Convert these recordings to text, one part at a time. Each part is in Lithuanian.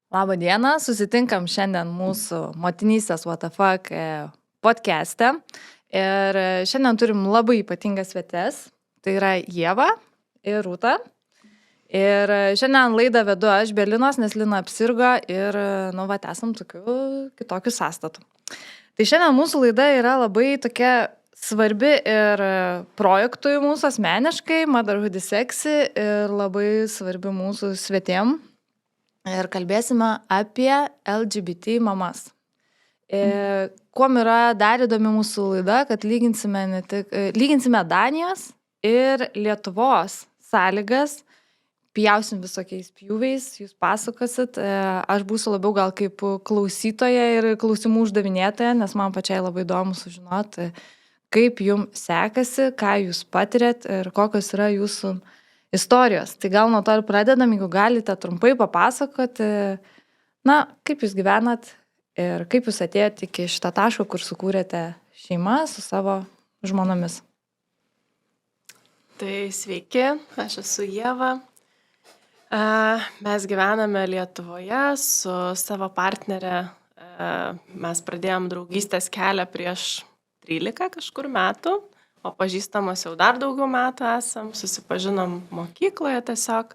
Labą dieną, susitinkam šiandien mūsų motinystės What the Fuck podcast'e. Ir šiandien turim labai ypatingas svetes. Tai yra Ieva ir Rūta. Ir šiandien laidą vedu aš be Linos, nes Lina apsirgo ir, esam tokių kitokių sąstatų. Tai šiandien mūsų laida yra labai tokia svarbi ir projektui mūsų asmeniškai, Motherhood is Sexy, ir labai svarbi mūsų svetiem. Ir kalbėsime apie LGBT mamas. Kuom yra dar įdomi mūsų laida, kad lyginsime Danijos ir Lietuvos sąlygas, pjausim visokiais pjūviais, jūs pasakosit. Aš būsiu labiau gal kaip klausytoja ir klausimų uždavinėtoja, nes man pačiai labai įdomu sužinoti, kaip jums sekasi, ką jūs patirėt ir kokios yra jūsų istorijos. Tai gal nuo to ir pradedam, jeigu galite trumpai papasakoti, kaip jūs gyvenat ir kaip jūs atėjot iki šitą tašką, kur sukūrėte šeimą su savo žmonomis. Tai sveiki, aš esu Ieva. Mes gyvename Lietuvoje su savo partnerė. Mes pradėjom draugystės kelią prieš 13 kažkur metų. O pažįstamos jau dar daugiau metų esam, susipažinom mokykloje tiesiog,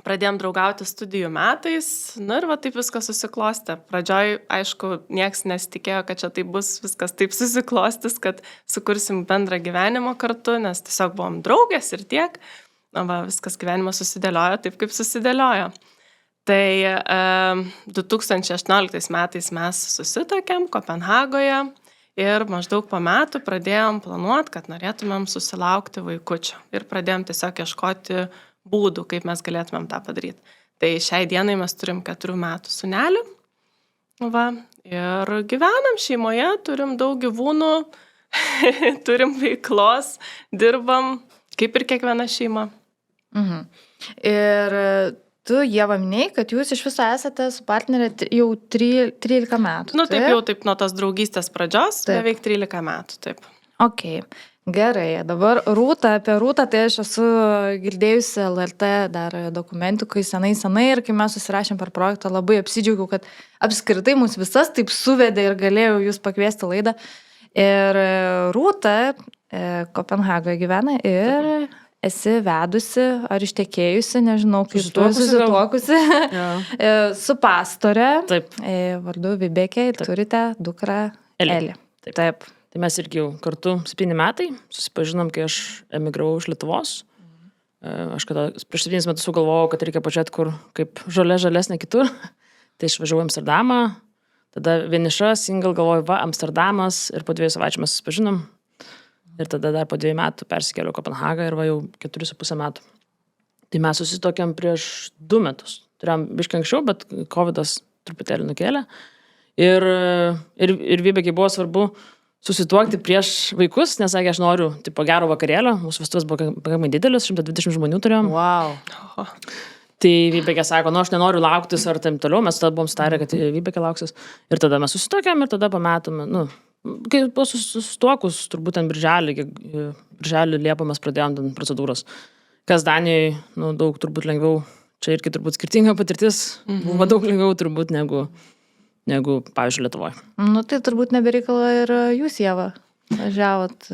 pradėjom draugauti studijų metais, ir taip viskas susiklostė. Pradžioj, aišku, nieks nesitikėjo, kad čia taip bus viskas taip susiklostys, kad sukursim bendrą gyvenimą kartu, nes tiesiog buvom draugės ir tiek, viskas gyvenimas susidėliojo taip, kaip susidėliojo. Tai 2018 metais mes susituokėm Kopenhagoje. Ir maždaug po metų pradėjom planuoti, kad norėtumėm susilaukti vaikučio. Ir pradėjom tiesiog ieškoti būdų, kaip mes galėtumėm tą padaryti. Tai šiai dienai mes turim 4 metų sūnelį. Ir gyvenam šeimoje, turim daug gyvūnų, turim veiklos, dirbam, kaip ir kiekviena šeima. Ir tu, Ieva, minėjai, kad jūs iš viso esate su partnerė jau 13 metų. Taip jau taip nuo tos draugystės pradžios, beveik 13 metų, taip. Ok, gerai. Dabar Rūta, apie Rūtą, tai aš esu girdėjusi LRT dar dokumentikui senai ir kai mes susirašėm per projektą, labai apsidžiaugiau, kad apskritai mus visas taip suvedė ir galėjau jūs pakviesti laidą. Ir Rūta Kopenhagoje gyvena ir esi vedusi ar ištekėjusi, nežinau, kaip susituokusi su pastore, vardu Vibekė, ir turite dukrą Elį. Taip. Tai mes irgi jau kartu 7 metai susipažinom, kai aš emigravau iš Lietuvos. Aš prieš 7 metus sugalvojau, kad reikia pažiūrėti, kur kaip žalesnė kitur. Tai išvažiavau į Amsterdamą, tada vieniša, single, galvoju, Amsterdamas, ir po 2 savaičių mes susipažinom. Ir tada dar po 2 metų persikėliau Kopenhagą ir jau 4,5 metų. Tai mes susitokėm prieš 2 metus. Turėjom biškai anksčiau, bet COVIDas truputėlį nukėlė. Ir Vibekei buvo svarbu susituokti prieš vaikus, nes sakė, aš noriu gero vakarėlio. Mūsų vestuvės buvo pakankamai didelis, 120 žmonių turėjom. Wow. Tai Vibekė sako, aš nenoriu lauktis ar taip toliau. Mes tada buvom starę, kad Vibekė lauksis. Ir tada mes susitokėm ir tada pametome, kai po susituokus, turbūt ten birželį, Liepą mes pradėjom ten procedūros. Kas Danijoje, daug turbūt lengviau, čia irgi turbūt skirtinga patirtis, buvo daug lengviau turbūt negu pavyzdžiui, Lietuvoje. Tai turbūt nebereikalo ir jūs, Ieva, važiavot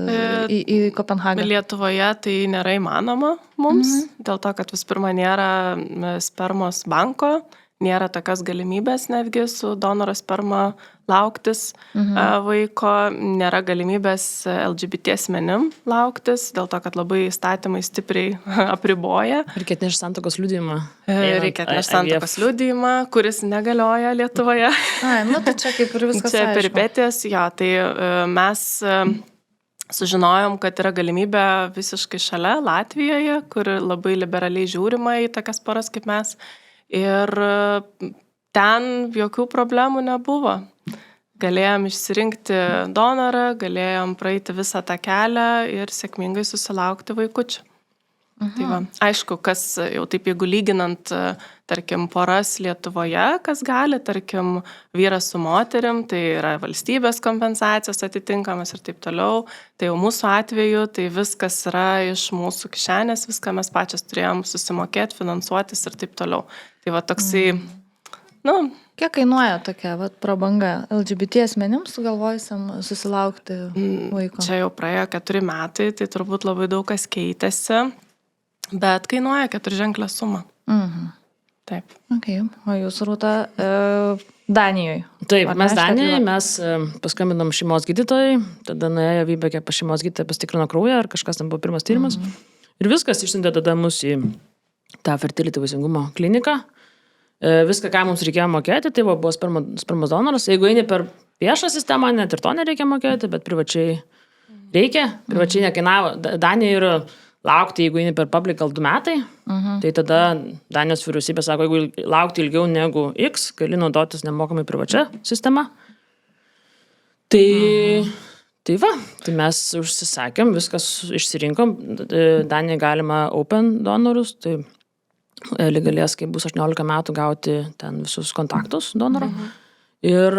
į Kopenhagą. Lietuvoje tai nėra įmanoma mums, dėl to, kad vis pirma nėra spermos banko, nėra tokios galimybės netgi su donoro sperma lauktis vaiko, nėra galimybės LGBT asmenim lauktis, dėl to, kad labai įstatymai stipriai apriboja. Reikia atnešti santuokos liudijimą. Reikia atnešti santuokos liudijimą, kuris negalioja Lietuvoje. Tai čia kaip ir viskas. Čia peripetės, tai mes sužinojom, kad yra galimybė visiškai šalia Latvijoje, kur labai liberaliai žiūrima į tokias poras kaip mes. Ir ten jokių problemų nebuvo. Galėjom išsirinkti donorą, galėjom praeiti visą tą kelią ir sėkmingai susilaukti vaikučių. Tai va, aišku, kas jau taip, jeigu lyginant, tarkim, poras Lietuvoje, kas gali, tarkim, vyras su moterim, tai yra valstybės kompensacijos atitinkamas ir taip toliau. Tai jau mūsų atveju, tai viskas yra iš mūsų kišenės, viską mes pačias turėjom susimokėti, finansuotis ir taip toliau. Tai va toksai, Kiek kainuoja tokia prabanga LGBT asmenims sugalvojusiam susilaukti vaiko? Čia jau praėjo 4 metai, tai turbūt labai daug kas keitėsi, bet kainuoja 4-ženklę sumą. Taip. Okay. O jūs, Rūta, Danijoje? Taip, mes Danijoje, mes paskambinom šeimos gydytojai, tada nuėjo Vybekė pas šeimos gydytoją, pasitikrino kraują, ar kažkas ten buvo pirmas tyrimas. Ir viskas išsiuntė tada mus į tą fertility vaisingumo kliniką. Viską, ką mums reikėjo mokėti, tai buvo spermos donoras. Jeigu eini per viešą sistemą, net ir to nereikia mokėti, bet privačiai reikia. Privačiai nekainavo. Danija yra laukti, jeigu eini per public gal 2 metai, tai tada Danijos vyriausybė sako, jeigu laukti ilgiau negu X, gali naudotis nemokamai privačia sistema. Tai va, tai mes užsisakėm, viskas išsirinkom. Danija galima open donorus, tai galės, kai bus 18 metų, gauti ten visus kontaktus donoro. Ir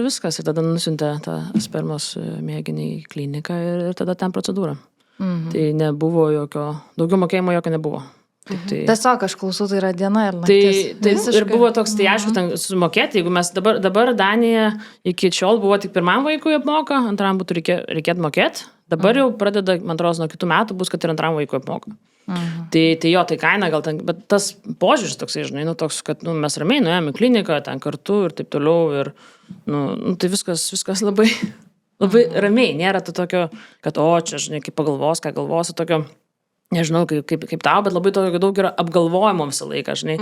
viskas. Ir tada nusiuntė tą spermos mėginį į kliniką ir tada ten procedūra. Tai nebuvo daugiau mokėjimo jokio nebuvo. Tiesiog aš klausau, tai yra diena ir naktis. Tai ir buvo toks, tai aišku, ten sumokėti, jeigu mes dabar Danija iki šiol buvo tik pirmam vaikui apmoka, antram būtų reikėtų mokėti. Dabar jau pradeda, man atrodo, nuo kitų metų bus, kad ir antram vaikui apmoka. Tai jo, tai kaina gal ten, bet tas požiūris toksai, žinai, toks, kad mes ramiai nuėjome į kliniką, ten kartu ir taip toliau ir, tai viskas labai, labai ramiai, nėra to tokio, kad čia, žinai, kaip pagalvos, ką galvos, tokio, nežinau, kaip tau, bet labai tokio daug yra apgalvojimo visą laiką, žinai,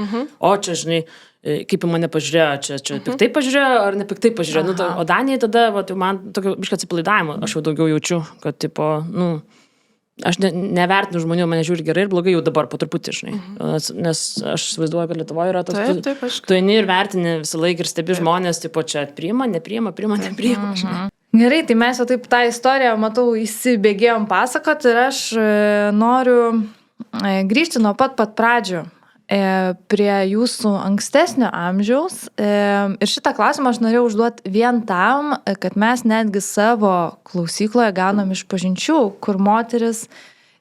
čia, žinai, kaip į mane pažiūrėjo, čia piktai pažiūrėjo ar nepiktai pažiūrėjo, o Danijai tada, jau man tokio biškai atsipalaidavimo, aš jau daugiau jaučiu, kad, tipo, aš nevertinu žmonių, mane žiūri gerai ir blogai jau dabar po truputį, žinai. Nes aš įsivaizduoju, kad Lietuvoje yra toks, tu eini ir vertini visą laiką ir stebi žmonės, tipo, čia priima, nepriima. Gerai, tai mes jau taip tą istoriją, matau, įsibėgėjom pasakot ir aš noriu grįžti nuo pat pradžių prie jūsų ankstesnio amžiaus. Ir šitą klausimą aš norėjau užduoti vien tam, kad mes netgi savo klausykloje gaunam išpažinčių, kur moteris,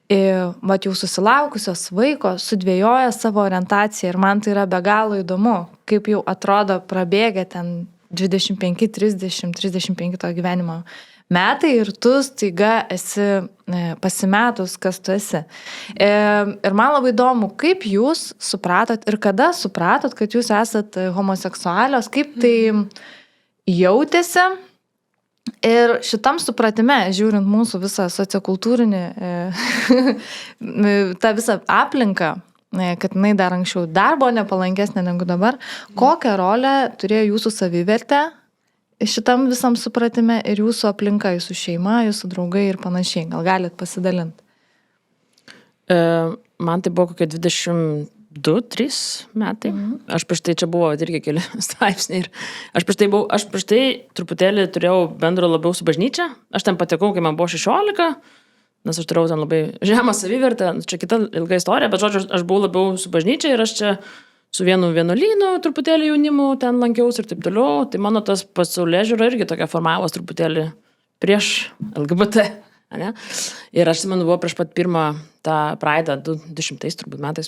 jau susilaukusios vaiko, sudvėjoja savo orientaciją. Ir man tai yra be galo įdomu, kaip jau atrodo prabėgę ten 25, 30, 35 to gyvenimo metai ir tu staiga esi pasimetus, kas tu esi. Ir man labai įdomu, kaip jūs supratot ir kada supratot, kad jūs esat homoseksualios, kaip tai jautėsi. Ir šitam supratime, žiūrint mūsų visą sociokultūrinį, tą visą aplinką, kad jinai dar anksčiau dar buvo nepalankesnė negu dabar, kokią rolę turėjo jūsų savivertė šitam visam supratime ir jūsų aplinka, jūsų šeima, jūsų draugai ir panašiai. Gal galit pasidalinti? Man tai buvo kokie 22-3 metai. Aš prieš tai čia buvo irgi keli straipsniai. Aš prieš tai truputėlį turėjau bendro labiau su bažnyčia. Aš ten patekau, kai man buvo 16, nes aš turėjau ten labai žemą savivertę. Čia kita ilga istorija, bet žodžiu, aš buvau labiau su bažnyčia ir aš čia su vienu vienuolynu truputėlį jaunimu ten lankiausi ir taip toliau. Tai mano tas pasaulėžiūra irgi tokia formavos truputėlį prieš LGBT. Ne? Ir aš atsimenu, buvo prieš pat pirmą tą Praidą 2010 turbūt metais.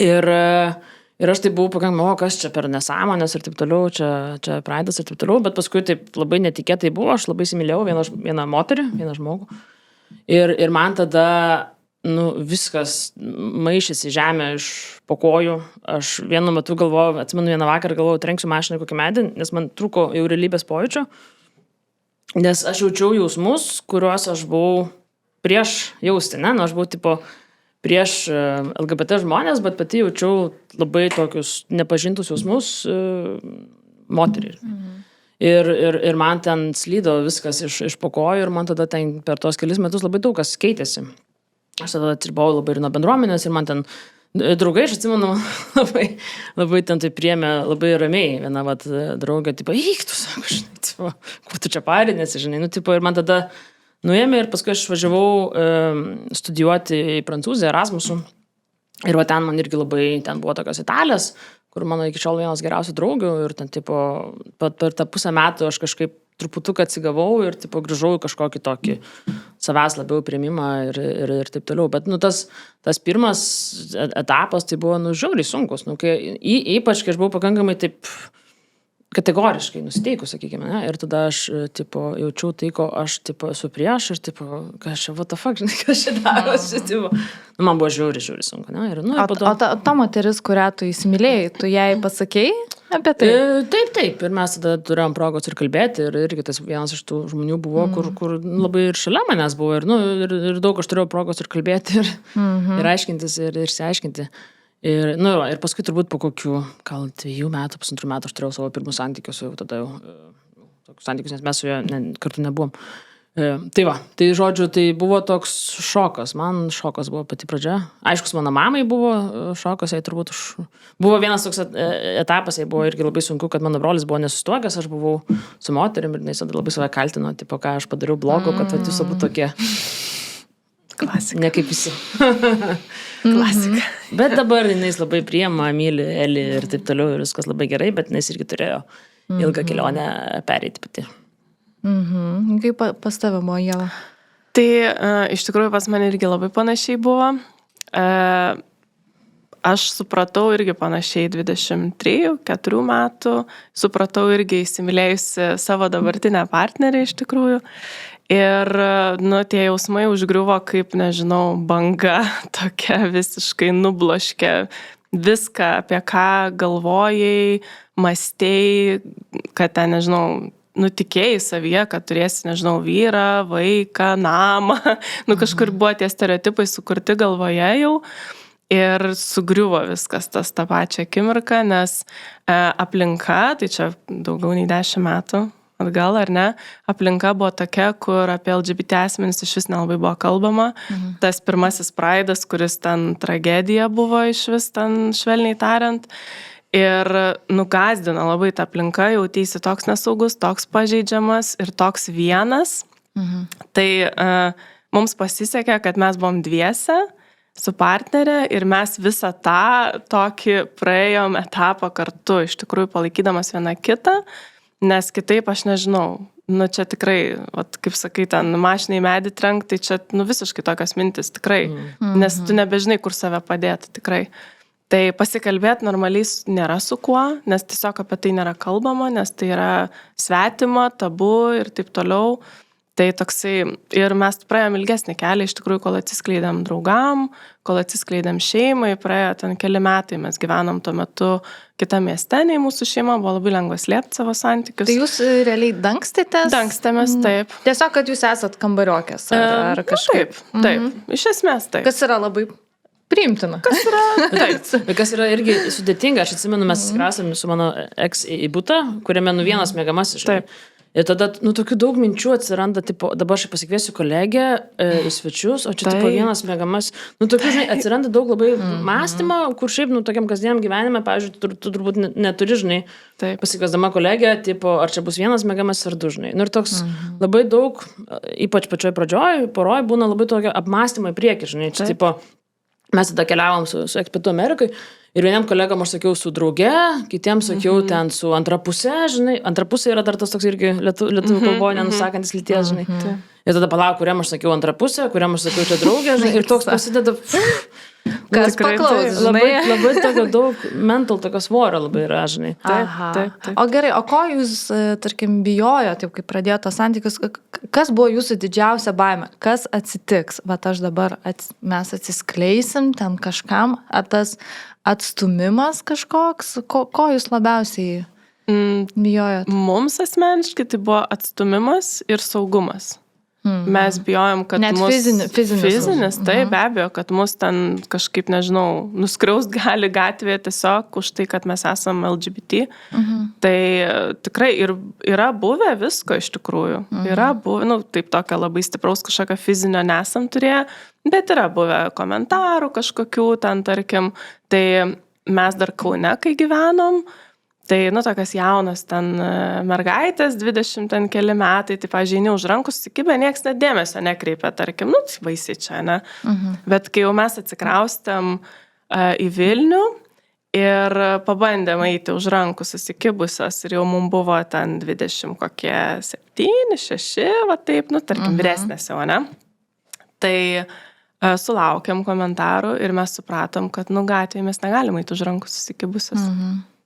Ir aš tai buvau pakankamai, kas čia per nesąmonės ir taip toliau, čia Praidas ir taip toliau, bet paskui taip labai netikėtai buvo, aš labai įsimylėjau vieną moterį, vieną žmogų. Ir man tada viskas maišėsi žemę iš po kojų. Aš vienu metu galvojau, atsimenu vieną vakarą galvojau, trenksiu mašiną kokį medį, nes man trūko jau realybės pojūčio. Nes aš jaučiau jausmus, kuriuos aš buvau prieš jausti, ne? Aš buvau tipo prieš LGBT žmonės, bet pati jaučiau labai tokius nepažintus jausmus moterį. Ir man ten slydo viskas iš po kojų ir man tada ten per tos kelis metus labai daug kas keitėsi. Aš tada atsiribojau labai ir nuo bendruomenės ir man ten draugai, aš atsimenu, labai ten tai priėmė labai ramiai. Viena draugė, tipo, eik tu, sako, žinai, tipo, kuo tu čia parinėsi, žinai, tipo, ir man tada nuėmė ir paskui aš važiavau studijuoti į Prancūziją, Erasmusų. Ir va ten man irgi labai, ten buvo tokios Italės, kur mano iki šiol vienas geriausių draugių ir ten tipo, per tą pusę metų aš kažkaip truputuką atsigavau ir tipo grįžau į kažkokį tokį savęs labiau priėmimą ir taip toliau. Bet nu, tas pirmas etapas tai buvo nu, žiauriai sunkus. Nu, ypač, kai aš buvau pakankamai taip kategoriškai nusiteikus, sakykime, ne? Ir tada aš tipo, jaučiau tai, ko aš tipo, esu prieš ir tipo, kas čia, what the fuck, žinai, kas čia darosi, tipo. Nu, man buvo žiauriai sunku, ne? Ir, nu, o ta moteris, kurią tu įsimylėjai, tu jai pasakėjai apie tai? Taip. Ir mes tada turėjom progos ir kalbėti ir irgi tas vienas iš tų žmonių buvo, kur labai ir šalia manęs buvo ir daug aš turėjau progos ir kalbėti ir aiškintis ir išsiaiškinti. Ir paskui turbūt po kokių, gal 2 metų, 1,5 metų aš turėjau savo pirmus santykius, jau tada tokius santykius, nes mes su juo kartu nebuvom. Tai va, tai žodžiu, tai buvo toks šokas, man šokas buvo pati pradžia. Aiškus, mano mamai buvo šokas, jai turbūt buvo vienas toks etapas, jai buvo irgi labai sunku, kad mano brolis buvo nesustuokęs, aš buvau su moterim ir jis labai save kaltino, tipo, ką aš padariau blogo, kad jūs abu tokie. Klasika. Ne kaip visi. Klasika. Bet dabar jis labai priema, myli Elį ir taip toliau ir viskas labai gerai, bet jis irgi turėjo ilgą kelionę pereiti pati. Kaip pas tave buvo, Ieva? Tai iš tikrųjų pas mane irgi labai panašiai buvo. Aš supratau irgi panašiai 23-4 metų, supratau irgi įsimylėjusi savo dabartinę partnerį iš tikrųjų. Ir, nu, tie jausmai užgriuvo kaip, nežinau, banga tokia visiškai nubloškė viską, apie ką galvojai, mąstei, kad ten, nežinau, nutikėjai savyje, kad turėsi, nežinau, vyrą, vaiką, namą. Nu, kažkur buvo tie stereotipai sukurti galvoje jau. Ir sugriuvo viskas tą pačią akimirką, nes aplinka, tai čia daugiau nei 10 metų atgal, ar ne, aplinka buvo tokia, kur apie LGBT asmenis iš vis nelabai buvo kalbama. Tas pirmasis Pride'as, kuris ten tragedija buvo iš vis ten švelniai tariant. Ir nugazdino labai tą aplinką, jauteisi toks nesaugus, toks pažeidžiamas ir toks vienas. Tai mums pasisekė, kad mes buvom dviese su partnerė ir mes visą tą tokį praėjom etapą kartu, iš tikrųjų palaikydamas vieną kitą. Nes kitaip aš nežinau, nu čia tikrai, vat, kaip sakai, ten mašinai medį trenkt, tai čia nu, visiškai tokios mintis, tikrai, nes tu nebežinai, kur save padėti, tikrai. Tai pasikalbėti normaliai nėra su kuo, nes tiesiog apie tai nėra kalbama, nes tai yra svetima, tabu ir taip toliau. Tai toksai, ir mes praėjom ilgesnį kelią, iš tikrųjų, kol atsiskleidėm draugam, kol atsiskleidėm šeimai, praėjo ten keli metai, mes gyvenom tuo metu kitą mieste, nei mūsų šeima, buvo labai lengva slėpti savo santykius. Tai jūs realiai dangstėtės? Dangstėmės, taip. Tiesiog, kad jūs esat kambariokės ar kažkaip? Taip, iš esmės taip. Kas yra labai priimtina. Kas yra, taip. Kas yra irgi sudėtinga, aš atsimenu, mes įsikrausėm su mano ex į butą, kuriame vienas miegamasis. Taip. Ir tada, tokių daug minčių atsiranda, tipo, dabar aš pasikviesiu kolegę į svečius, o čia, tipo, vienas miegamas. Tokių, žinai, atsiranda daug labai mąstymo, kur šiaip, tokiam kasdieniam gyvenime, pavyzdžiui, tu turbūt neturi, žinai, pasikviesdama kolegę, tipo, ar čia bus vienas miegamas ar du, žinai. Ir toks labai daug, ypač pačioj pradžioj, poroj, būna labai tokio apmąstymo į priekį, žinai. Čia, tipo, mes tada keliavom su Ekspetu Amerikai. Ir vienam kolegam aš sakiau su drauge, kitiems sakiau ten su antra pusė, žinai. Antra pusė yra dar tas toks irgi lietuvių kalboje nenusakantis lyties, žinai. Ir tada palauk, kuriam aš sakiau antra pusė, kuriam aš sakiau čia draugė, žinai. Ir toks prasideda... Kas paklaus, žinai. Labai tokio daug mental, tokio svorio labai yra, žinai. Taip. O gerai, o ko jūs, tarkim, bijojo, taip kaip pradėjo tos santykius, kas buvo jūsų didžiausia baimė? Kas atsitiks? Vat aš dabar mes atsiskleisim ten kažkam, ar tas atstumimas kažkoks, ko jūs labiausiai bijojot? Mums asmeniškai tai buvo atstumimas ir saugumas. Mes bijojom, kad net fizinis, tai be abejo, kad mus ten kažkaip, nežinau, nuskriaust gali gatvėje tiesiog už tai, kad mes esam LGBT. Tai tikrai ir yra buvę visko iš tikrųjų. Yra buvę, taip tokio labai stipraus kažkokio fizinio nesam turėję, bet yra buvę komentarų kažkokių ten, tarkim. Tai mes dar Kaune, kai gyvenom, Tai, tokias jaunas ten mergaitės, 20 ten keli metai, tai, pažiūrėjau, už rankų susikibę, nieks net dėmesio nekreipia, tarkim, tai baisiai čia, ne? Bet kai jau mes atsikraustėm į Vilnių ir pabandėm eiti už rankų susikibusios ir jau mums buvo ten 20 kokie 7, 6, va taip, tarkim, vyresnės jau, ne? Tai sulaukėm komentarų ir mes supratom, kad, gatvėje mes negalim eiti už rankų susikibusios.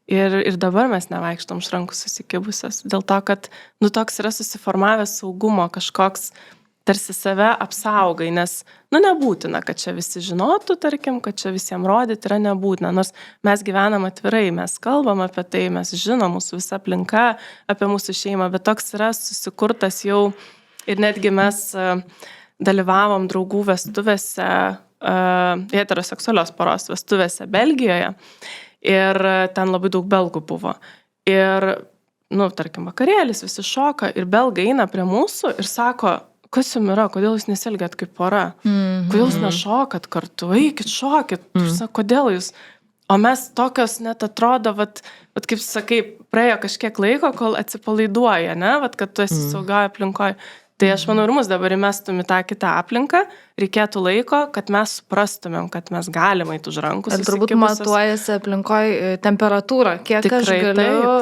Ir dabar mes nevaikštom už rankų susikibusios. Dėl to, kad, toks yra susiformavęs saugumo kažkoks, tarsi save apsaugai, nes, nebūtina, kad čia visi žinotų, tarkim, kad čia visiems rodyti yra nebūtina. Nors mes gyvenam atvirai, mes kalbam apie tai, mes žinom mūsų visą aplinką, apie mūsų šeimą, bet toks yra susikurtas jau ir netgi mes dalyvavom draugų vestuvėse, heteroseksualios poros vestuvėse Belgijoje. Ir ten labai daug belgų buvo. Ir, tarkim, vakarėlis, visi šoka ir belgai eina prie mūsų ir sako, kas jums yra, kodėl jūs nesielgiat kaip pora, kodėl jūs nešokat kartu, eikit, šokit, kodėl jūs. O mes tokios net atrodo, vat kaip sakai, praėjo kažkiek laiko, kol atsipalaiduoja, ne, kad tu esi saugioje aplinkoje. Tai aš manau, ir mus dabar įmestum į tą kitą aplinką, reikėtų laiko, kad mes suprastumėm, kad mes galime eiti už rankų. Ir turbūt matuojasi aplinkoje temperatūrą, kiek tikrai, aš galiu.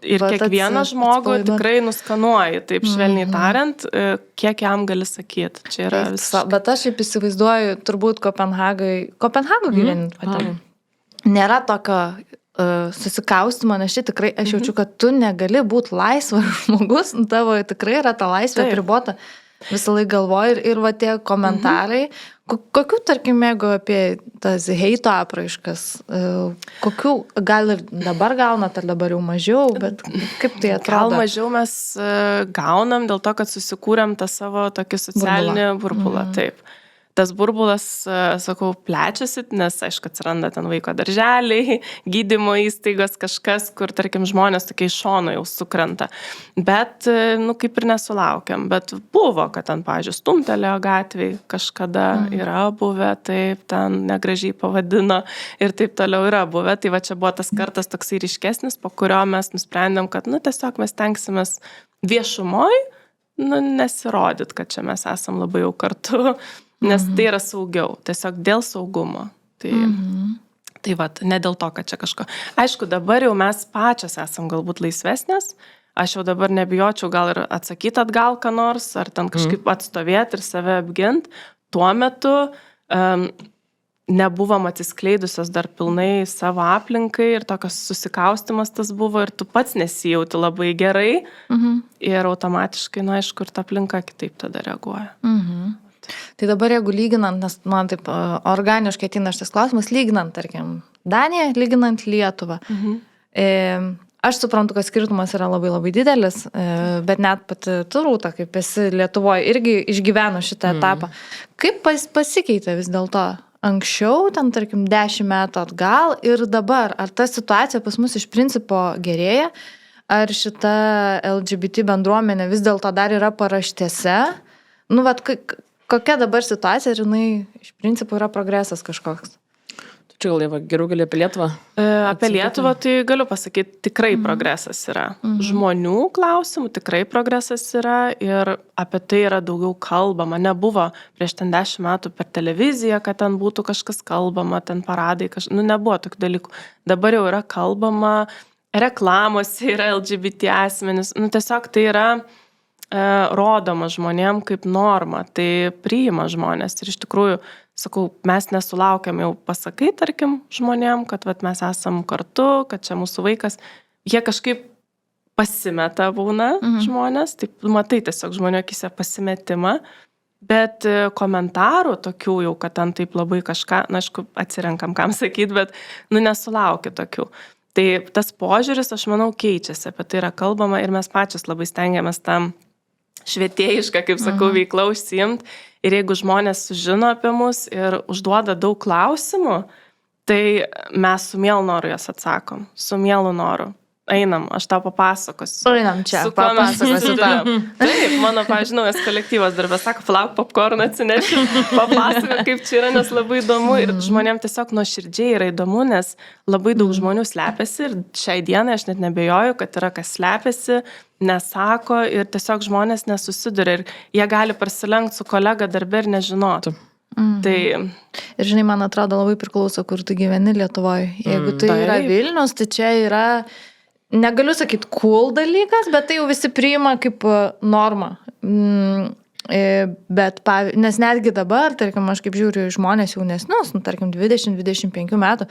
Ir kiekvieną žmogų tikrai nuskanuoji, taip švelniai tariant, kiek jam gali sakyti. Čia yra viskas. Bet aš taip įsivaizduoju, turbūt Kopenhagą gyventi. Nėra tokio susikaustimo, nes štai tikrai aš jaučiu, kad tu negali būti laisvas žmogus, tavo tikrai yra ta laisvė apribota, visą laiką galvoju ir va tie komentarai, kokių, tarkim, jeigu apie tas heito apraiškas, kokių gal ir dabar gaunat, ar dabar jau mažiau, bet kaip tai atrodo? Gal mažiau mes gaunam dėl to, kad susikūrėm tą savo tokį socialinį burbulą, taip. Tas burbulas, sakau, plečiasi, nes, aišku, atsiranda ten vaiko darželiai, gydymo įstaigos, kažkas, kur, tarkim, žmonės tokiai šono jau sukrenta. Bet, kaip ir nesulaukiam. Bet buvo, kad ten, pavyzdžiui, stumtelėjo gatvėj, kažkada yra buvę, taip, ten negražiai pavadino ir taip toliau yra buvę. Tai va čia buvo tas kartas toksai ryškesnis, po kurio mes nusprendėm, kad, tiesiog mes tenksimės viešumoj, nesirodyt, kad čia mes esam labai jau kartu. Nes tai yra saugiau, tiesiog dėl saugumo. Tai va, ne dėl to, kad čia kažko. Aišku, dabar jau mes pačios esam galbūt laisvesnės, aš jau dabar nebijočiau gal ir atsakyti atgal ką nors, ar ten kažkaip atstovėti ir save apginti. Tuo metu nebuvom atsiskleidusios dar pilnai savo aplinkai ir tokios susikaustimas tas buvo ir tu pats nesijauti labai gerai ir automatiškai, aišku, ir ta aplinka kitaip tada reaguoja. Tai dabar jeigu lyginant, nes man taip organiškai ateina šitas klausimas, lyginant, tarkim, Daniją, lyginant Lietuvą. Aš suprantu, kad skirtumas yra labai labai didelis, bet net pati tu, Rūta, kaip esi Lietuvoje, irgi išgyveno šitą etapą. Kaip pasikeitė vis dėlto anksčiau, ten, tarkim, 10 metų atgal ir dabar? Ar ta situacija pas mus iš principo gerėja? Ar šita LGBT bendruomenė vis dėlto dar yra paraštėse? Kokia dabar situacija ir jinai iš principo yra progresas kažkoks? Čia gal Ieva, geriau gali apie Lietuvą? Apie Lietuvą tai galiu pasakyti, tikrai progresas yra. Žmonių klausimų tikrai progresas yra ir apie tai yra daugiau kalbama. Nebuvo prieš ten 10 metų per televiziją, kad ten būtų kažkas kalbama, ten paradai, nebuvo tokių dalykų. Dabar jau yra kalbama, reklamose yra LGBT asmenys. Tiesiog tai yra rodoma žmonėm kaip norma, tai priima žmonės. Ir iš tikrųjų, sakau, mes nesulaukiam jau pasakai, tarkim, žmonėm, kad mes esam kartu, kad čia mūsų vaikas. Jie kažkaip pasimeta būna žmonės, taip matai tiesiog žmonių akise pasimetimą, bet komentarų tokių jau, kad ten taip labai kažką, aišku, atsirenkam kam sakyti, bet nesulaukia tokių. Tai tas požiūris, aš manau, keičiasi, apie tai yra kalbama ir mes pačios labai stengiamės tam švietėjišką, kaip sakau, veiklą užsiimt. Ir jeigu žmonės sužino apie mus ir užduoda daug klausimų, tai mes su mielu noru jas atsakom, su mielu noru. Einam, aš tau papasakosiu. Einam čia, Su kuo mes papasakosiu tau. Taip, mano, pavyzdžiui, naujas kolektyvas darbė sako, palauk, popkorną atsinešiu, papasako, kaip čia yra, nes labai įdomu ir žmonėm tiesiog nuoširdžiai yra įdomu, nes labai daug žmonių slepiasi ir šiai dienai aš net nebejoju, kad yra kas slepiasi, nesako ir tiesiog žmonės nesusiduria ir jie gali prasilenkti su kolega darbė ir nežinotų. Tai Ir žinai, man atrodo, labai priklauso, kur tu gyveni Lietuvoje. Jeigu tai yra Taip. Vilnius, tai čia yra, negaliu sakyti, cool dalykas, bet tai jau visi priima kaip norma. Bet, nes netgi dabar, tarkim, aš kaip žiūriu žmonės jaunesnius, tarkim, 20-25 metų,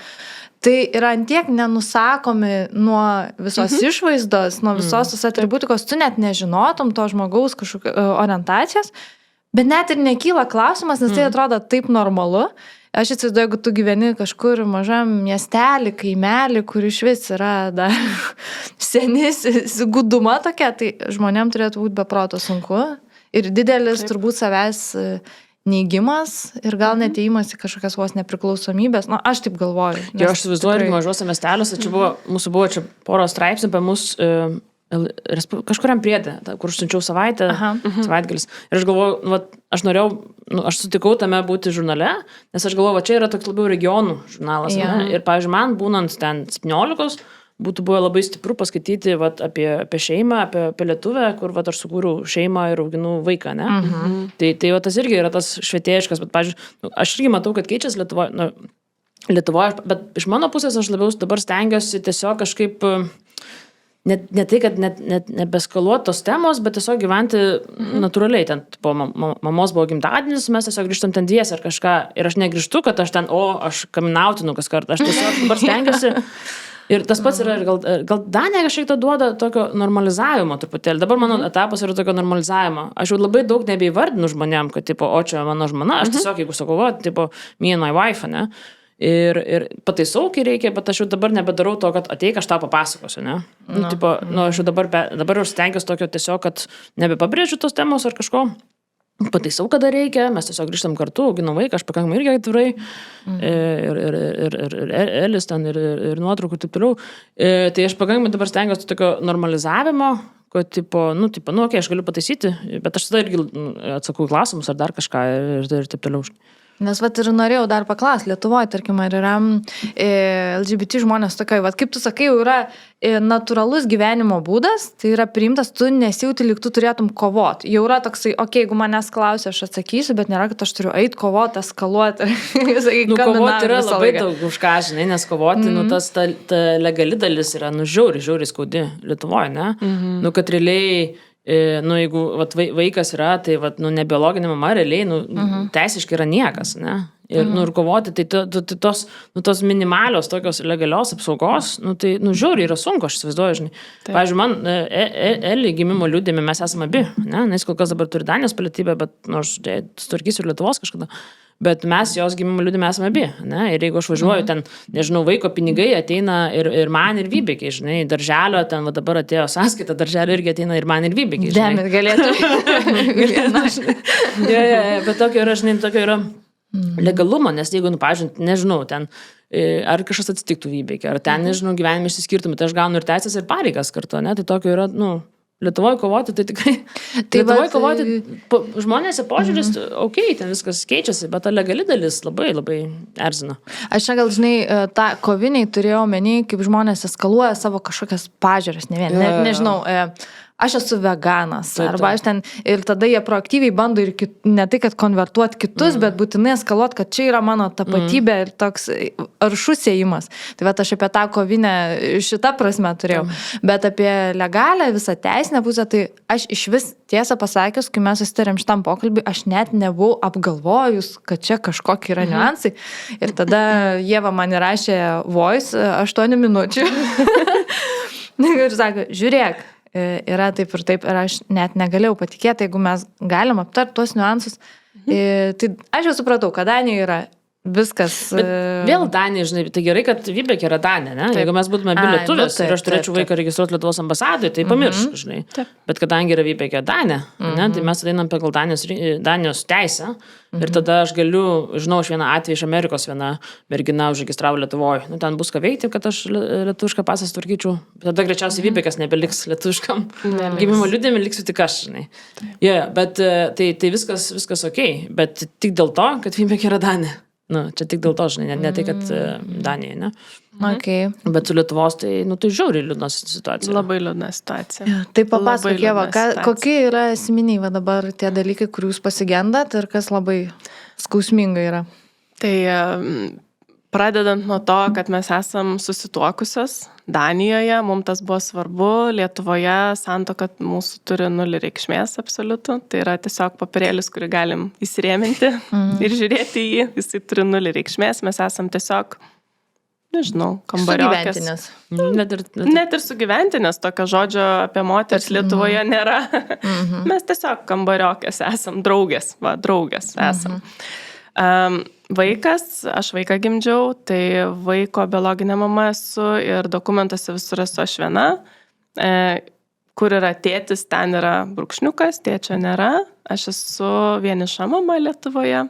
tai yra antiek nenusakomi nuo visos išvaizdos, nuo visos tos atributikos, tu net nežinotum to žmogaus kažkokio orientacijos, bet net ir nekyla klausimas, nes tai atrodo taip normalu. Aš įsivaizduoju, jeigu tu gyveni kažkur mažam miestelį, kaimelį, kur iš vis yra dar senis, guduma tokia, tai žmonėm turėtų būti be proto sunku. Ir didelis turbūt savęs neigimas ir gal netėjimas į kažkokias vos nepriklausomybės. Nu, aš taip galvoju. Jo, aš įsivaizduoju, irgi mažuose miesteliuose, čia mūsų buvo čia poro straipsnių apie mūsų kažkuriam priedė, kur aš siunčiau savaitgalis. Ir aš galvoju, aš norėjau, aš sutikau tame būti žurnale, nes aš galvoju, čia yra toks labiau regionų žurnalas. Ir, pavyzdžiui, man būnant ten 17, būtų buvo labai stipru paskaityti apie šeimą, apie lietuvę, kur aš sukūriau šeimą ir auginu vaiką, ne? Tai tas irgi yra tas švietėjiškas, bet, pavyzdžiui, aš irgi matau, kad keičiasi Lietuvoje, bet iš mano pusės aš labiau dabar stengiuosi tiesiog kažkaip ne tai, kad net nebeskaluoti tos temos, bet tiesiog gyventi natūraliai. Ten po mamos buvo gimtadienis, mes tiesiog grįžtam ten dvies ar kažką. Ir aš negrįžtu, kad aš ten, aš kaminautinu kas kartą. Aš tiesiog dabar stengiuosi. Ir tas pats yra, gal Danija kažkiek to duoda tokio normalizavimo truputėlį. Dabar mano etapas yra tokio normalizavimo. Aš jau labai daug nebeįvardinu žmonėm, kad, čia mano žmona. Aš tiesiog, jeigu sakau, me and my wife, ne? Ir pataisau, kai reikia, bet aš jau dabar nebedarau to, kad ateik, aš tau papasakosiu, ne? Aš jau dabar jau stengiuosi tokio tiesiog, kad nebepabrėžiu tos temos ar kažko. Pataisau, kada reikia, mes tiesiog grįžtam kartu, auginam vaiką, aš pakankamai irgi atvirai. Ir Elis ten, ir nuotraukų ir taip toliau. Tai aš pakankamai dabar stengiuosi tokio normalizavimo, kad, okei, aš galiu pataisyti, bet aš tada irgi atsakau klausimus ar dar kažką ir taip toliau. Nes ir norėjau dar paklausti, Lietuvoje, tarkim, ar yra LGBT žmonės tokioj, kaip tu sakai, jau yra natūralus gyvenimo būdas, tai yra priimtas, tu nesijauti, lyg tu turėtum kovoti. Jau yra toksai, jeigu manęs klausia, aš atsakysiu, bet nėra, kad aš turiu eiti kovoti, eskaluoti. Kovoti yra labai daug už ką, žinai, nes kovoti, ta legali dalis yra, žiauriai skaudi Lietuvoje, ne? Kad realiai jeigu vaikas yra, tai ne biologinė mama, realiai, teisiškai yra niekas, ne? Ir kovoti, tai tos minimalios tokios legalios apsaugos, tai žiauriai yra sunku, aš įsivaizduoju, žinai. Pavyzdžiui, man Eli gimimo liudijime mes esame abi, ne? Jis kol kas dabar turi Danijos pilietybę, bet nors sutvarkysiu ir Lietuvos kažkada. Bet mes jos gimimo liudijime esame abi, ne? Ir jeigu aš važiuoju ten, nežinau, vaiko pinigai ateina ir man ir Vybekiai, žinai, darželio, ten dabar atėjo sąskaita, darželio irgi ateina ir man ir Vybekiai, žinai. Demit, galėtų. Bet tokio yra legalumo, nes jeigu, pavyzdžiui, nežinau, ten ar kažkas atsitiktų Vybekiai, ar ten, nežinau, gyvenime išsiskirtumai, tai aš gaunu ir teisės ir pareigas kartu, ne? Tai tokio yra, Lietuvoje kovoti, tai tikrai. Lietuvoje kovoti, žmonėse požiūris, ten viskas keičiasi, bet ta legali dalis labai, labai erzina. Aš čia gal, žinai, tą koviniai turėjau omeny, kaip žmonės eskaluoja savo kažkokias pažiūras, nežinau, aš esu veganas, arba aš ten, ir tada jie proaktyviai bando ir ne tai, kad konvertuoti kitus, bet būtinai eskaluoti, kad čia yra mano tapatybė ir toks aršus ėjimas. Tai aš apie tą kovinę šitą prasme turėjau. Bet apie legalę visą teisinę pusę, tai aš iš vis tiesą pasakius, kai mes susitarėm šitam pokalbį, aš net nebuvau apgalvojus, kad čia kažkokie yra niuansai. Ir tada Ieva man įrašė voice 8 minučių. Ir sako, žiūrėk, yra taip ir aš net negalėjau patikėti, jeigu mes galim aptarti tuos niuansus. Tai aš jau supratau, kad Danija yra viskas. Vėl Danija, žinai, tai gerai, kad Vybekė yra Danija, ne? Jeigu mes būtume abi lietuvės ir aš turėčiau vaiką registruoti Lietuvos ambasadoje, tai pamiršk, žinai. Bet kadangi yra Vybekė Danija, ne, tai mes einam pagal Danijos teisę ir tada aš galiu, žinau, aš vieną atvejį iš Amerikos viena mergina užregistravo Lietuvoje. Nu, ten bus ką veikti, kad aš lietuvišką pasą tvarkyčiau. Tada greičiausiai Vybekės nebeliks lietuviškam. Gimimo liudijime liksiu tik aš, žinai. Bet tai viskas okei, bet tik dėl to, kad Vybekė yra Danija. Nu, čia tik dėl to, žinai, ne tai, kad Danija, ne? Okay. Bet su Lietuvos, tai žiauriai liūdna situacija. Labai liūdna situacija. Tai papasakok, Ieva, kokie yra esminiai va dabar tie dalykai, kurių jūs pasigendat ir kas labai skausminga yra? Tai pradedant nuo to, kad mes esam susituokusios Danijoje, mums tas buvo svarbu, Lietuvoje santuoka mūsų turi 0 reikšmės absoliutų, tai yra tiesiog papirėlis, kurį galim įsirėminti ir žiūrėti jį, jisai turi 0 reikšmės, mes esam tiesiog, nežinau, kambariokės. Net ir sugyventinės, tokio žodžio apie moteris Lietuvoje nėra. Mes tiesiog kambariokės esam, draugės esam. Vaikas, aš vaiką gimdžiau, tai vaiko biologinė mama esu ir dokumentuose visur esu aš viena. Kur yra tėtis, ten yra brūkšniukas, tėčio nėra. Aš esu vieniša mama Lietuvoje,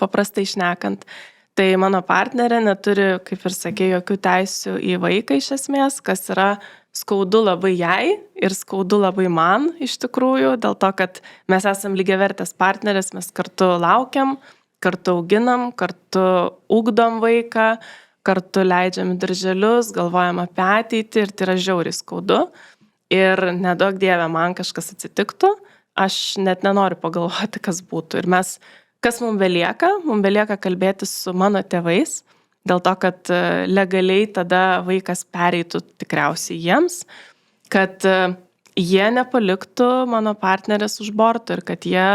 paprastai šnekant. Tai mano partnerė neturi, kaip ir sakė, jokių teisių į vaiką iš esmės, kas yra skaudu labai jai ir skaudu labai man iš tikrųjų, dėl to, kad mes esam lygiavertės partnerės, mes kartu laukiam, kartu auginam, kartu ugdom vaiką, kartu leidžiam į darželius, galvojam apie ateitį ir tai yra žiauriai skaudu. Ir nedaug dieve man kažkas atsitiktų, aš net nenoriu pagalvoti, kas būtų. Ir kas mums belieka kalbėti su mano tėvais, dėl to, kad legaliai tada vaikas pereitų tikriausiai jiems, kad jie nepaliktų mano partnerės už borto ir kad jie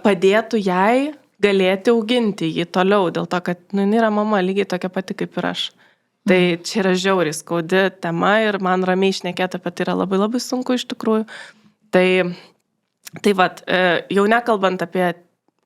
padėtų jai galėti auginti jį toliau, dėl to, kad jinai yra mama lygiai tokia pati kaip ir aš. Tai čia yra žiauriai skaudi tema ir man ramiai šnekėti apie tai yra labai labai sunku iš tikrųjų. Tai vat, jau nekalbant apie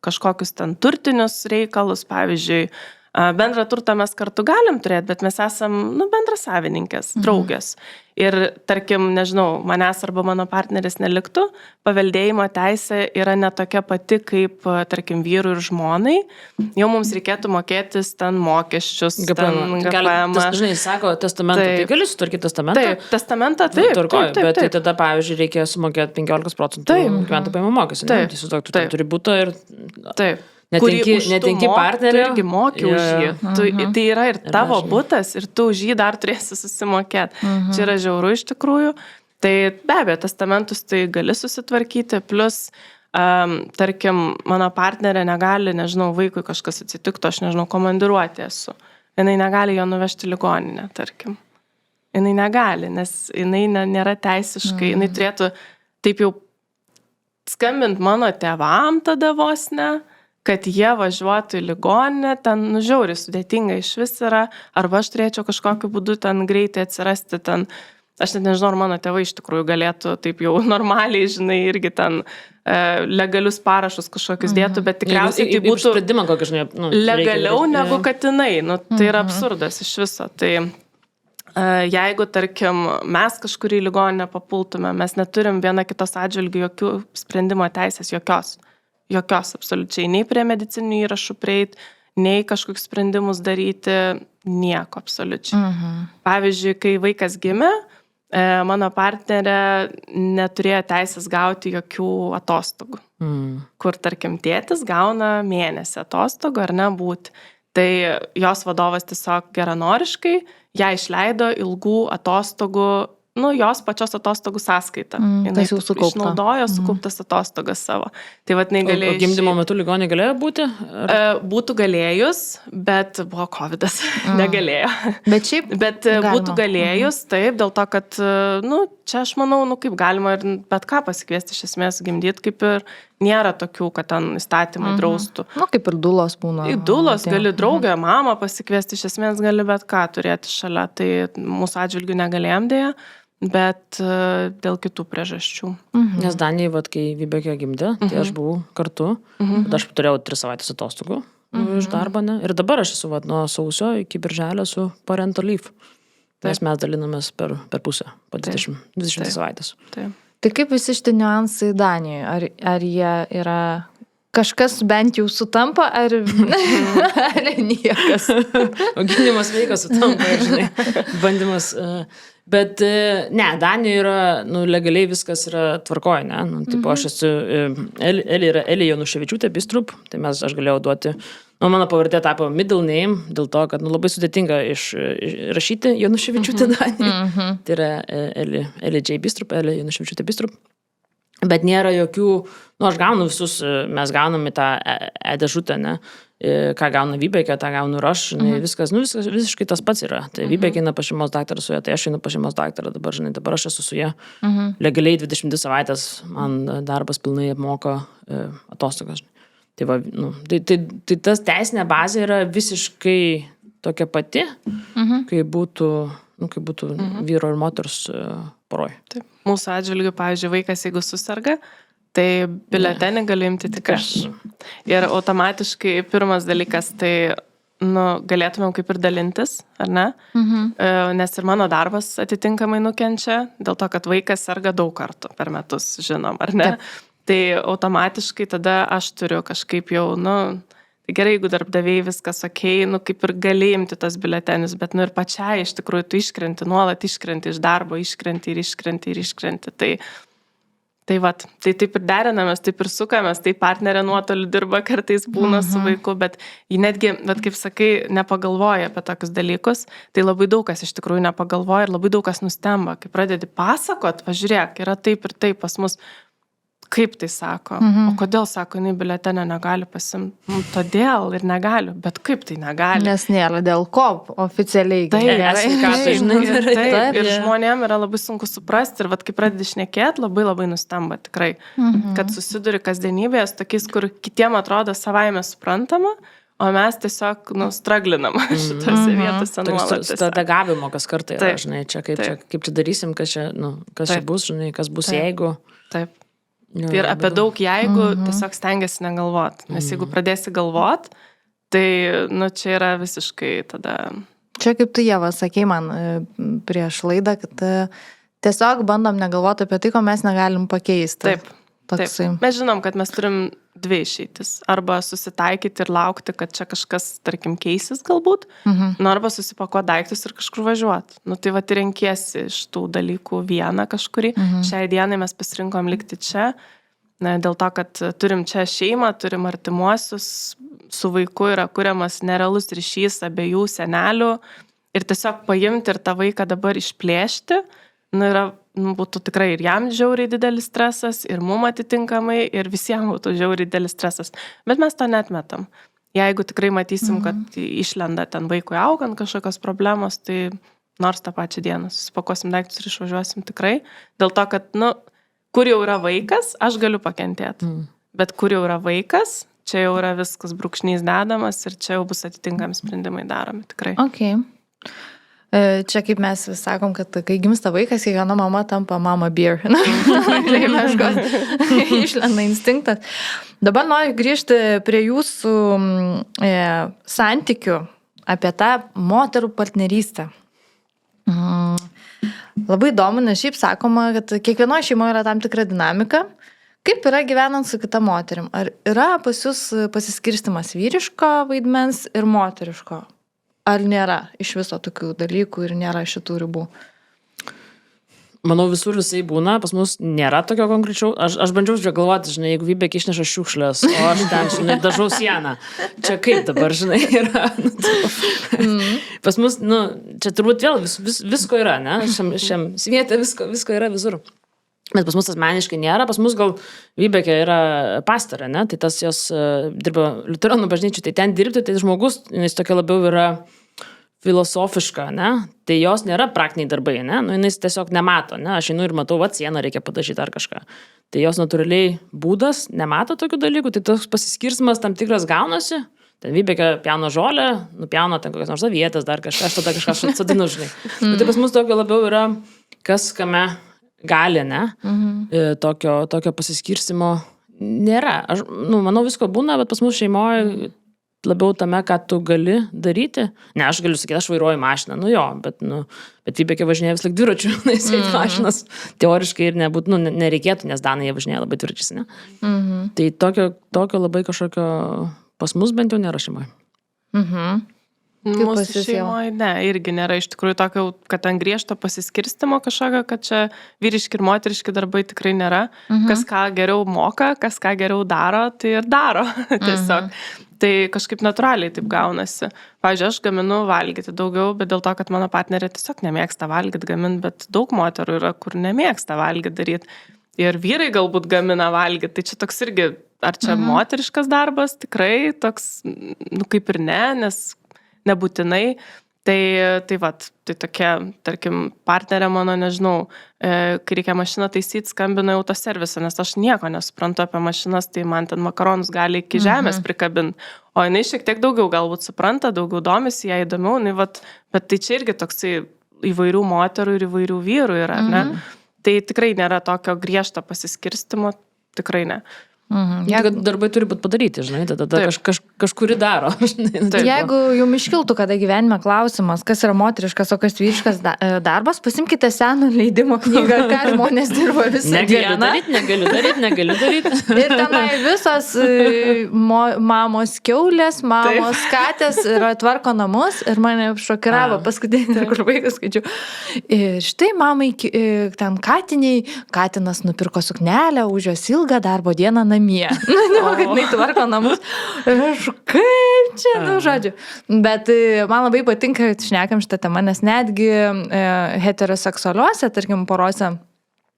kažkokius ten turtinius reikalus, pavyzdžiui, bendrą turtą mes kartu galim turėti, bet mes esam bendrasavininkės, draugės. Ir tarkim, nežinau, manęs arba mano partneris neliktų, paveldėjimo teisė yra ne tokia pati kaip, tarkim, vyrų ir žmonai. Jau mums reikėtų mokėtis ten mokesčius, GPM. Žinai, sako, testamentą, tai gali sutvarkyti testamentą? Taip, testamentą, taip. Bet tai tada, pavyzdžiui, reikia sumokėti 15% gyventojų pajamų mokestį. Tai tu turi būti ir... Taip. Netinki partnerio. Tu irgi moki už jį. Tai yra ir tavo butas ir tu už jį dar turėsi susimokėti. Čia yra žiauru iš tikrųjų. Tai be abejo, testamentus tai gali susitvarkyti, plus, tarkim, mano partnerė negali, nežinau, vaikui kažkas atsitiktų, aš nežinau, komandiruotė esu. Jinai negali jo nuvežti į ligoninę, tarkim. Jinai negali, nes jinai nėra teisiškai, jinai turėtų taip jau skambint mano tėvam tada vos ne, kad jie važiuotų į ligoninę, ten žiauriai sudėtinga iš vis yra, arba aš turėčiau kažkokiu būdu ten greitai atsirasti ten, aš net nežinau, ar mano tėvai iš tikrųjų galėtų taip jau normaliai, žinai, irgi ten legalius parašus kažkokius dėtų, bet tikriausiai tai būtų legaliau negu katinai, tai yra absurdas iš viso. Tai jeigu, tarkim, mes kažkurį ligoninę papultume, mes neturim viena kitos atžvilgių jokių sprendimo teisės, jokios absoliučiai, nei prie medicininių įrašų prieit, nei kažkokius sprendimus daryti, nieko absoliučiai. Pavyzdžiui, kai vaikas gimė, mano partnerė neturėjo teisės gauti jokių atostogų, kur, tarkim, tėtis gauna mėnesį atostogų ar nebūti. Tai jos vadovas tiesiog geranoriškai ją išleido ilgų atostogų, jos pačios atostogų sąskaita. Jis jau išnaudojo sukauptas atostogas savo. Tai vat negalėjo. O gimdymo metu ligonė galėjo būti? Būtų galėjus, bet buvo covidas. Negalėjo. Bet šiaip būtų galėjus, taip, dėl to, kad, čia aš manau, kaip galima ir bet ką pasikviesti iš esmės gimdyti, kaip ir nėra tokių, kad ten įstatymai draustų. Kaip ir dulos būna. Dulos gali draugę, mamą pasikviesti, iš esmės gali bet ką turėti šalia. Tai mūsų atžvilgių negalėjom dėja. Bet dėl kitų priežasčių. Nes Danijai, kai Vybekė gimdė, tai aš buvau kartu, bet aš turėjau 3 savaitės atostogų iš darbo, ne? Ir dabar aš esu nuo sausio iki birželio su parental leave. Nes mes dalinamės per pusę, po 20 savaitės. Taip. Tai kaip visi šitie niuansai Danijoje? Ar jie yra... Kažkas bent jau sutampa, ar niekas? Auginimas vaikas sutampa, žinai, bandymas. Bet ne, Danijoje yra, legaliai viskas yra tvarkoje, ne? Aš esu, Elė Januševičiūtė Bistrup, tai aš galėjau duoti, mano pavardė tapo middle name, dėl to, kad labai sudėtinga rašyti Januševičiūtė Danijoje. Tai yra Elė J. Bistrup, Elė Januševičiūtė Bistrup. Bet nėra jokių, aš gaunu visus, mes gauname tą e-dėžutę, ne, ką gauna Vybekė, tą gaunu ir aš, viskas visiškai tas pats yra. Tai Vybekė eina pas šeimos daktarą su ja, tai aš einu pas šeimos daktarą dabar aš esu su ja. Legaliai 22 savaitės man darbas pilnai apmoka atostogas. Tai, tai tas teisinė bazė yra visiškai tokia pati, kai būtų vyro ir moters poroj. Taip. Mūsų atžvilgių, pavyzdžiui, vaikas, jeigu susirga, tai biuletenį gali imti tik aš. Ir automatiškai pirmas dalykas, tai galėtumėm kaip ir dalintis, ar ne? Nes ir mano darbas atitinkamai nukenčia, dėl to, kad vaikas serga daug kartų per metus, žinom, ar ne? Taip. Tai automatiškai tada aš turiu kažkaip jau, tai gerai, jeigu darbdaviai viskas okei, kaip ir gali imti tos biuletenius, bet ir pačiai iš tikrųjų tu iškrenti, nuolat iškrenti iš darbo, iškrenti. Tai taip ir derinamės, taip ir sukamės, tai partnerė nuotoliu dirba, kartais būna su vaiku, bet ji netgi, kaip sakai, nepagalvoja apie tokius dalykus, tai labai daug kas iš tikrųjų nepagalvoja ir labai daug kas nustemba, kai pradedi pasakot, važiuok, yra taip ir taip pas mus. Kaip tai sako? O kodėl, sako, jinai biuletenę negali pasimti? Todėl ir negaliu, bet kaip tai negali? Nes nėra dėl ko oficialiai. Taip, ir žmonėm yra labai sunku suprasti ir kai pradedi šnekėti, labai labai nustemba tikrai, kad susiduri kasdienybėje su tokiais, kur kitiem atrodo savaime suprantama, o mes tiesiog straglinam šitose vietose nuolat. Stratagavimo kas kartą yra, žinai, kaip čia darysim, kas čia bus, žinai, kas bus jeigu. Taip. Ir apie daug jeigu tiesiog stengiasi negalvot. Nes jeigu pradėsi galvot, tai čia yra visiškai tada... Čia kaip tu, Ieva, sakei man prieš laidą, kad tiesiog bandom negalvoti apie tai, ko mes negalim pakeisti. Taip. Mes žinom, kad mes turim dvi išeitis. Arba susitaikyti ir laukti, kad čia kažkas, tarkim, keisis galbūt, arba susipakuoti daiktus ir kažkur važiuoti. Tai ir renkiesi iš tų dalykų vieną kažkurį. Šiai dienai mes pasirinkom likti čia, dėl to, kad turim čia šeimą, turim artimuosius, su vaiku yra kuriamas nerealus ryšys abiejų senelių ir tiesiog paimti ir tą vaiką dabar išplėšti, būtų tikrai ir jam žiauriai didelis stresas, ir mum atitinkamai, ir visiems būtų žiauriai didelis stresas. Bet mes to netmetam. Jeigu tikrai matysim, kad išlenda ten vaikui augant kažkokios problemos, tai nors tą pačią dieną susipakuosim daiktus ir išvažiuosim tikrai. Dėl to, kad, kur jau yra vaikas, aš galiu pakentėti. Bet kur jau yra vaikas, čia jau yra viskas brūkšnys dedamas ir čia jau bus atitinkami sprendimai daromi tikrai. Okay. Čia kaip mes vis sakom, kad kai gimsta vaikas, kiekviena mama tampa mama bear. Išlenda instinktas. Dabar noriu grįžti prie jūsų santykių apie tą moterų partnerystę. Labai įdomu, nes šiaip sakoma, kad kiekvienoje šeimoje yra tam tikra dinamika. Kaip yra gyvenant su kita moterim? Ar yra pas jūs pasiskirstimas vyriško vaidmens ir moteriško? Ar nėra iš viso tokių dalykų ir nėra šitų ribų? Manau, visur visai būna, pas mus nėra tokio konkrečiau. Aš bandžiau galvoti, žinai, jeigu Vybekė išneša šiukšlės, o aš ten, žinai, dažau sieną. Čia kaip dabar, žinai, yra. Pas mus, čia turbūt vėl visko yra, ne? Šiam svietė visko yra visur. Bet pas mus asmeniškai nėra, pas mus gal Vybekė yra pastorė, ne? Tai tas jos dirba liuteronų bažnyčių, tai ten dirbti, tai žmogus, jis tokia labiau yra filosofiška, ne? Tai jos nėra praktiniai darbai, ne? Jis tiesiog nemato, ne? Aš einu ir matau, sieną reikia padažyti ar kažką. Tai jos natūraliai būdas nemato tokių dalykų, tai toks pasiskirstimas tam tikras gaunasi. Ten Vybekė pjauna žolę, nupjauna ten kokias nors avietas, dar kažką, aš tada kažką atsodinu, žinai. Tai pas mus tokio labiau yra, kas kame gali, ne? Tokio pasiskirstimo nėra. Aš, manau, visko būna, bet pas mus šeimoje labiau tame, ką tu gali daryti. Ne, aš galiu sakyti, aš vairuoju mašiną, bet Vybekė važinėja vis laik dviračių, sėdi mašinas teoriškai ir nereikėtų, nes Danai jie važinėja labai dviračiais, ne? Tai tokio labai kažkokio pas mus bent jau nėra šeimoje. Mūsų šeimoje, irgi nėra iš tikrųjų tokio, kad ten griežto pasiskirstimo kažkokio, kad čia vyriški ir moteriški darbai tikrai nėra. Kas ką geriau moka, kas ką geriau daro, tai ir daro tiesiog. Tai kažkaip natūraliai taip gaunasi. Pavyzdžiui, aš gaminu valgyti daugiau, bet dėl to, kad mano partnerė tiesiog nemėgsta valgyti gaminti, bet daug moterų yra, kur nemėgsta valgyti daryti. Ir vyrai galbūt gamina valgyti, tai čia toks irgi, ar čia moteriškas darbas, tikrai toks, kaip ir ne, nes nebūtinai, tai tokia, tarkim, partnerė mano, nežinau, kai reikia mašiną taisyti, skambina autoservisą, nes aš nieko nesuprantu apie mašinas, tai man ten makaronus gali iki žemės prikabinti, o jinai šiek tiek daugiau galbūt supranta, daugiau domisi, jai įdomiau, bet tai čia irgi toksai įvairių moterų ir įvairių vyrų yra, ne? Tai tikrai nėra tokio griežto pasiskirstimo, tikrai ne. Darbai turi būti padaryti, žinai, tada kažkuri daro. Jeigu jums iškiltų kada gyvenime klausimas, kas yra moteriškas, o kas vyriškas darbas, pasimkite seną leidimo knygą, ką žmonės dirba visą dieną. Negaliu daryti. Ir tenai visos mamos kiaulės, mamos katės yra tvarko namus ir mane šokiravo paskutinį, kur vaikas skaičiu. Štai mamai ten katiniai, katinas nupirko suknelę už jos ilgą darbo dieną namie. Kad jinai tvarko namus. Ir aš, kaip čia, žodžiu. Bet man labai patinka, kad šnekam šitą temą, nes netgi heteroseksualiuose, tarkim, porose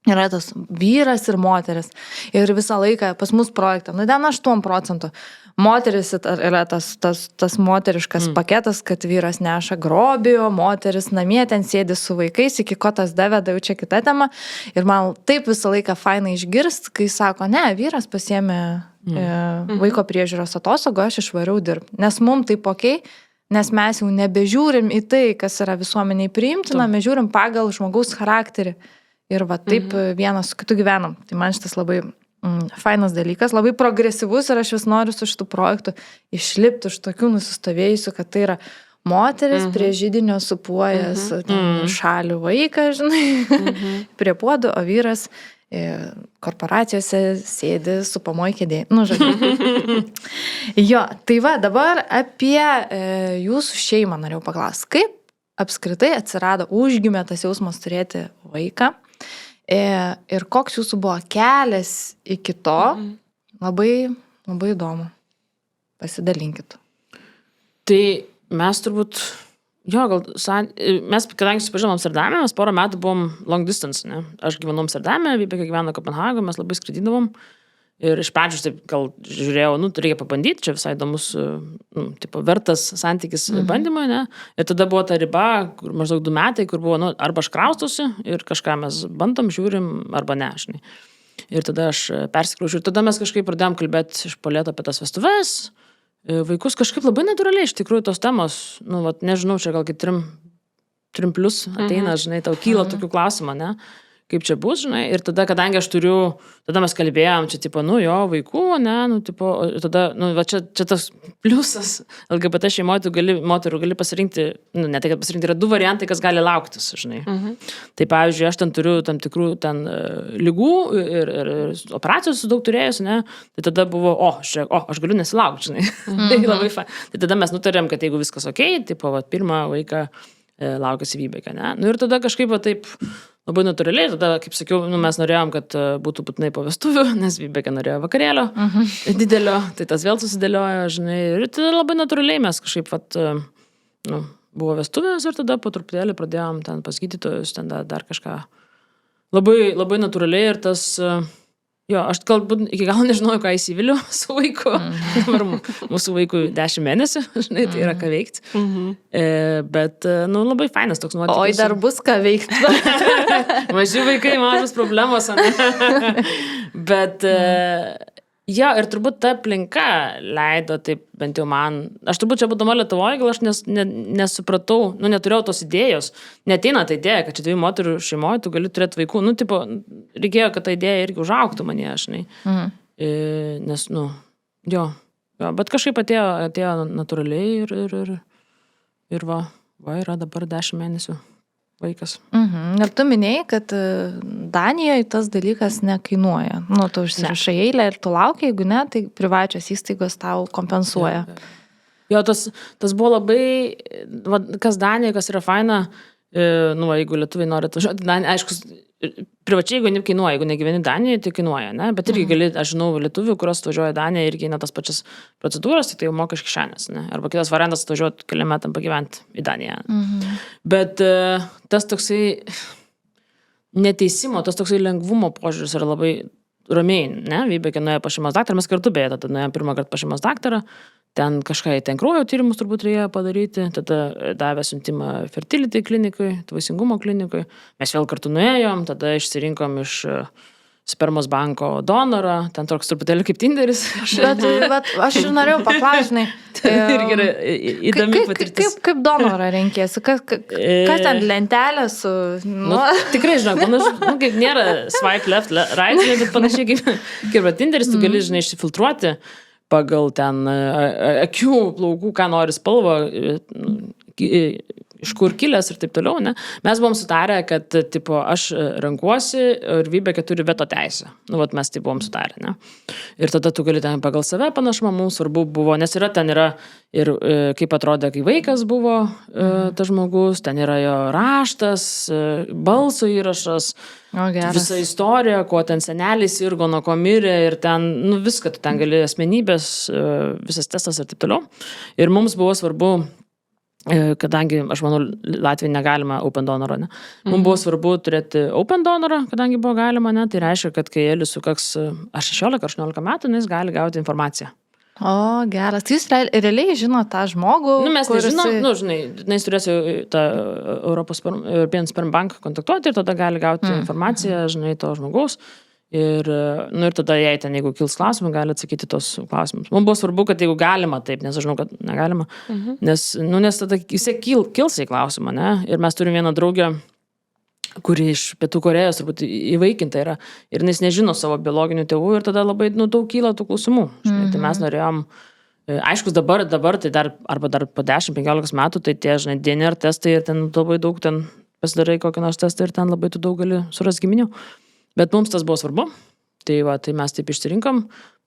yra tas vyras ir moteris. Ir visą laiką pas mus projektą, ten 8%. Moteris yra tas moteriškas paketas, kad vyras neša grobį, o moteris namie ten sėdi su vaikais, iki ko tas daveda, jau čia kita tema. Ir man taip visą laiką fainai išgirst, kai sako, ne, vyras pasiėmė vaiko priežiūros atostogų, aš išvariau dirbti. Nes mums taip okei, nes mes jau nebežiūrim į tai, kas yra visuomeniai priimtina, mes žiūrim pagal žmogaus charakterį. Ir taip vienas su kitu gyvenam. Tai man šitas labai fainas dalykas, labai progresyvus ir aš vis noriu su šitų projektų išlipti iš tokių nusistovėjusių, kad tai yra moteris prie židinio supuojas šalių vaiką, žinai, prie puodų, o vyras korporacijose sėdi su pamoj kėdėj. Žodžiu. Jo, tai dabar apie jūsų šeimą norėjau paklausti. Kaip apskritai atsirado, užgimė tas jausmas turėti vaiką? Ir koks jūsų buvo kelias iki to, labai, labai įdomu. Pasidalinkit. Tai mes turbūt, mes, kadangi susipažinom Amsterdame, mes porą metų buvom long distance, ne? Aš gyvenau Amsterdame, Vybekė gyveno Kopenhagoje, mes labai skraidydavom. Ir iš pradžių taip gal žiūrėjau, reikia pabandyti, čia visai įdomus, vertas santykis bandymui, ne? Ir tada buvo ta riba, kur maždaug 2 metai, kur buvo, arba aš kraustusi ir kažką mes bandom, žiūrim, arba ne, žinai. Ir tada aš persikraušiu. Ir tada mes kažkaip pradėjom kalbėti iš po lėto apie tas vestuves, vaikus kažkaip labai natūraliai, iš tikrųjų tos temos, nežinau, čia gal 3 plus ateina, žinai, tau kyla tokių klausimą, ne? Kaip čia bus, žinai, ir tada, kadangi aš turiu, tada mes kalbėjom, čia, jo, vaikų, ne, tada, čia tas pliusas, LGBT šeimoje moterų gali pasirinkti, ne tai, kad pasirinkti, yra 2 variantai, kas gali lauktis, žinai. Tai, pavyzdžiui, aš ten turiu tam tikrų lygų ir operacijos su daug turėjus, ne, tai tada buvo, aš galiu nesilaukti, žinai. Tai labai fain. Tai tada mes nutarėm, kad jeigu viskas okei, pirmą vaiką laukėsi Vybekė, ne. Ir tada kažkaip taip labai natūraliai, tada, kaip sakiau, mes norėjom, kad būtų būtinai po vestuvių, nes Vybekė norėjo vakarėlio didelio, tai tas vėl susidėliojo, žinai, ir tada labai natūraliai mes kažkaip, buvo vestuvės ir tada po truputėlį pradėjom ten pas gydytojus, ten dar kažką. Labai, labai natūraliai ir tas, aš galbūt iki gal nežinojau, ką įsiviliu su vaiku. Dabar mūsų vaikui 10 mėnesių, žinai, tai yra ką veikti. Bet, labai fainas toks nuotykis. Oi, dar bus ką veikti. Maži vaikai, mažas problemos. Bet, ir turbūt ta aplinka leido, taip bent jau man, aš turbūt čia būdama Lietuvoje, gal aš nesupratau, neturėjau tos idėjos, neteina ta idėja, kad čia 2 moterų šeimoje tu gali turėti vaikų, reikėjo, kad ta idėja irgi užaugtų mane, žinai. Nes, Jo, bet kažkaip atėjo natūraliai ir va, yra dabar 10 mėnesių vaikas. Ir tu minėjai, kad Danijoje tas dalykas nekainuoja. Nu, tu užsirašai eilę ir tu laukia, jeigu ne, tai privačios įstaigos tau kompensuoja. Jo, tas buvo labai, va, kas Danijoje, kas yra faina, jeigu lietuviai nori atvažiuoti, aišku, privačiai, jeigu nekainuoja, jeigu negyveni Danijoje, tai kainuoja, ne? Bet irgi gali, aš žinau, lietuvių, kurios atvažiuoja Danijoje irgi eina tas pačias procedūras, tai jau moka iš kišenės, ne? Arba kitas variantas atvažiuoti keliam metam pagyventi į Daniją. Bet tas toksai neteisimo, tas toksai lengvumo požiūris yra labai ramiai, ne? Vybekė nuėjo pas šeimos daktarą, mes kartu beje, tada nuėjom pirmą kartą pas šeimos daktarą, ten kažką ten kraujo tyrimus turbūt reikėjo padaryti, tada davė siuntimą fertility klinikui, vaisingumo klinikui, mes vėl kartu nuėjom, tada išsirinkom iš spermos banko donorą, ten toks truputėlį kaip Tinderis. Bet aš ir norėjau paklausti, irgi yra įdomi patirtis. Kaip donorą renkėsi? Kas ten lentelė su... Tikrai, žinok, kaip nėra swipe left, right, bet panašiai kaip Tinderis, tu gali, žinai, išsifiltruoti pagal ten akių, plaukų, ką nori spalvą, iš kur kilęs ir taip toliau, ne? Mes buvom sutarę, kad, tipo, aš renkuosi ir Vybekė turi veto teisę. Mes taip buvom sutarę, ne? Ir tada tu gali ten pagal save panašumą, mums svarbu buvo, nes ten yra ir kaip atrodė, kai vaikas buvo tas žmogus, ten yra jo raštas, balso įrašas, visa istorija, kuo ten senelis irgo, nuo ko mirė ir ten, viską, tu ten gali asmenybės, visas testas ir taip toliau. Ir mums buvo svarbu, kadangi, aš manau, Latvijai negalima open donoro, ne? Mums buvo svarbu turėti open donorą, kadangi buvo galima, ne? Tai reiškia, kad kai Elius sukaks 16-18 metų, jis gali gauti informaciją. O, geras. Tai jūs realiai žino tą žmogų? Mes nežinom, žinai, jis turės tą European Sperm Bank kontaktuoti ir tada gali gauti informaciją, žinai, to žmogaus. Ir tada jei ten, jeigu kils klausimų, gali atsakyti tos klausimus. Man buvo svarbu, kad jeigu galima taip, nes aš žinau, kad negalima, nes tada jisai kils į klausimą, ne? Ir mes turim vieną draugę, kuri iš Pietų Korėjos turbūt įvaikinta yra ir jis nežino savo biologinių tėvų ir tada labai daug kyla tų klausimų. Žinai, tai mes norėjom, aiškus dabar tai dar po 10-15 metų, tai tie, žinai, DNR testai ir ten labai daug ten pasidarai kokį nors testą ir ten labai tu daug gali suras giminių. Bet mums tas buvo svarbu, tai mes taip išsirinkom.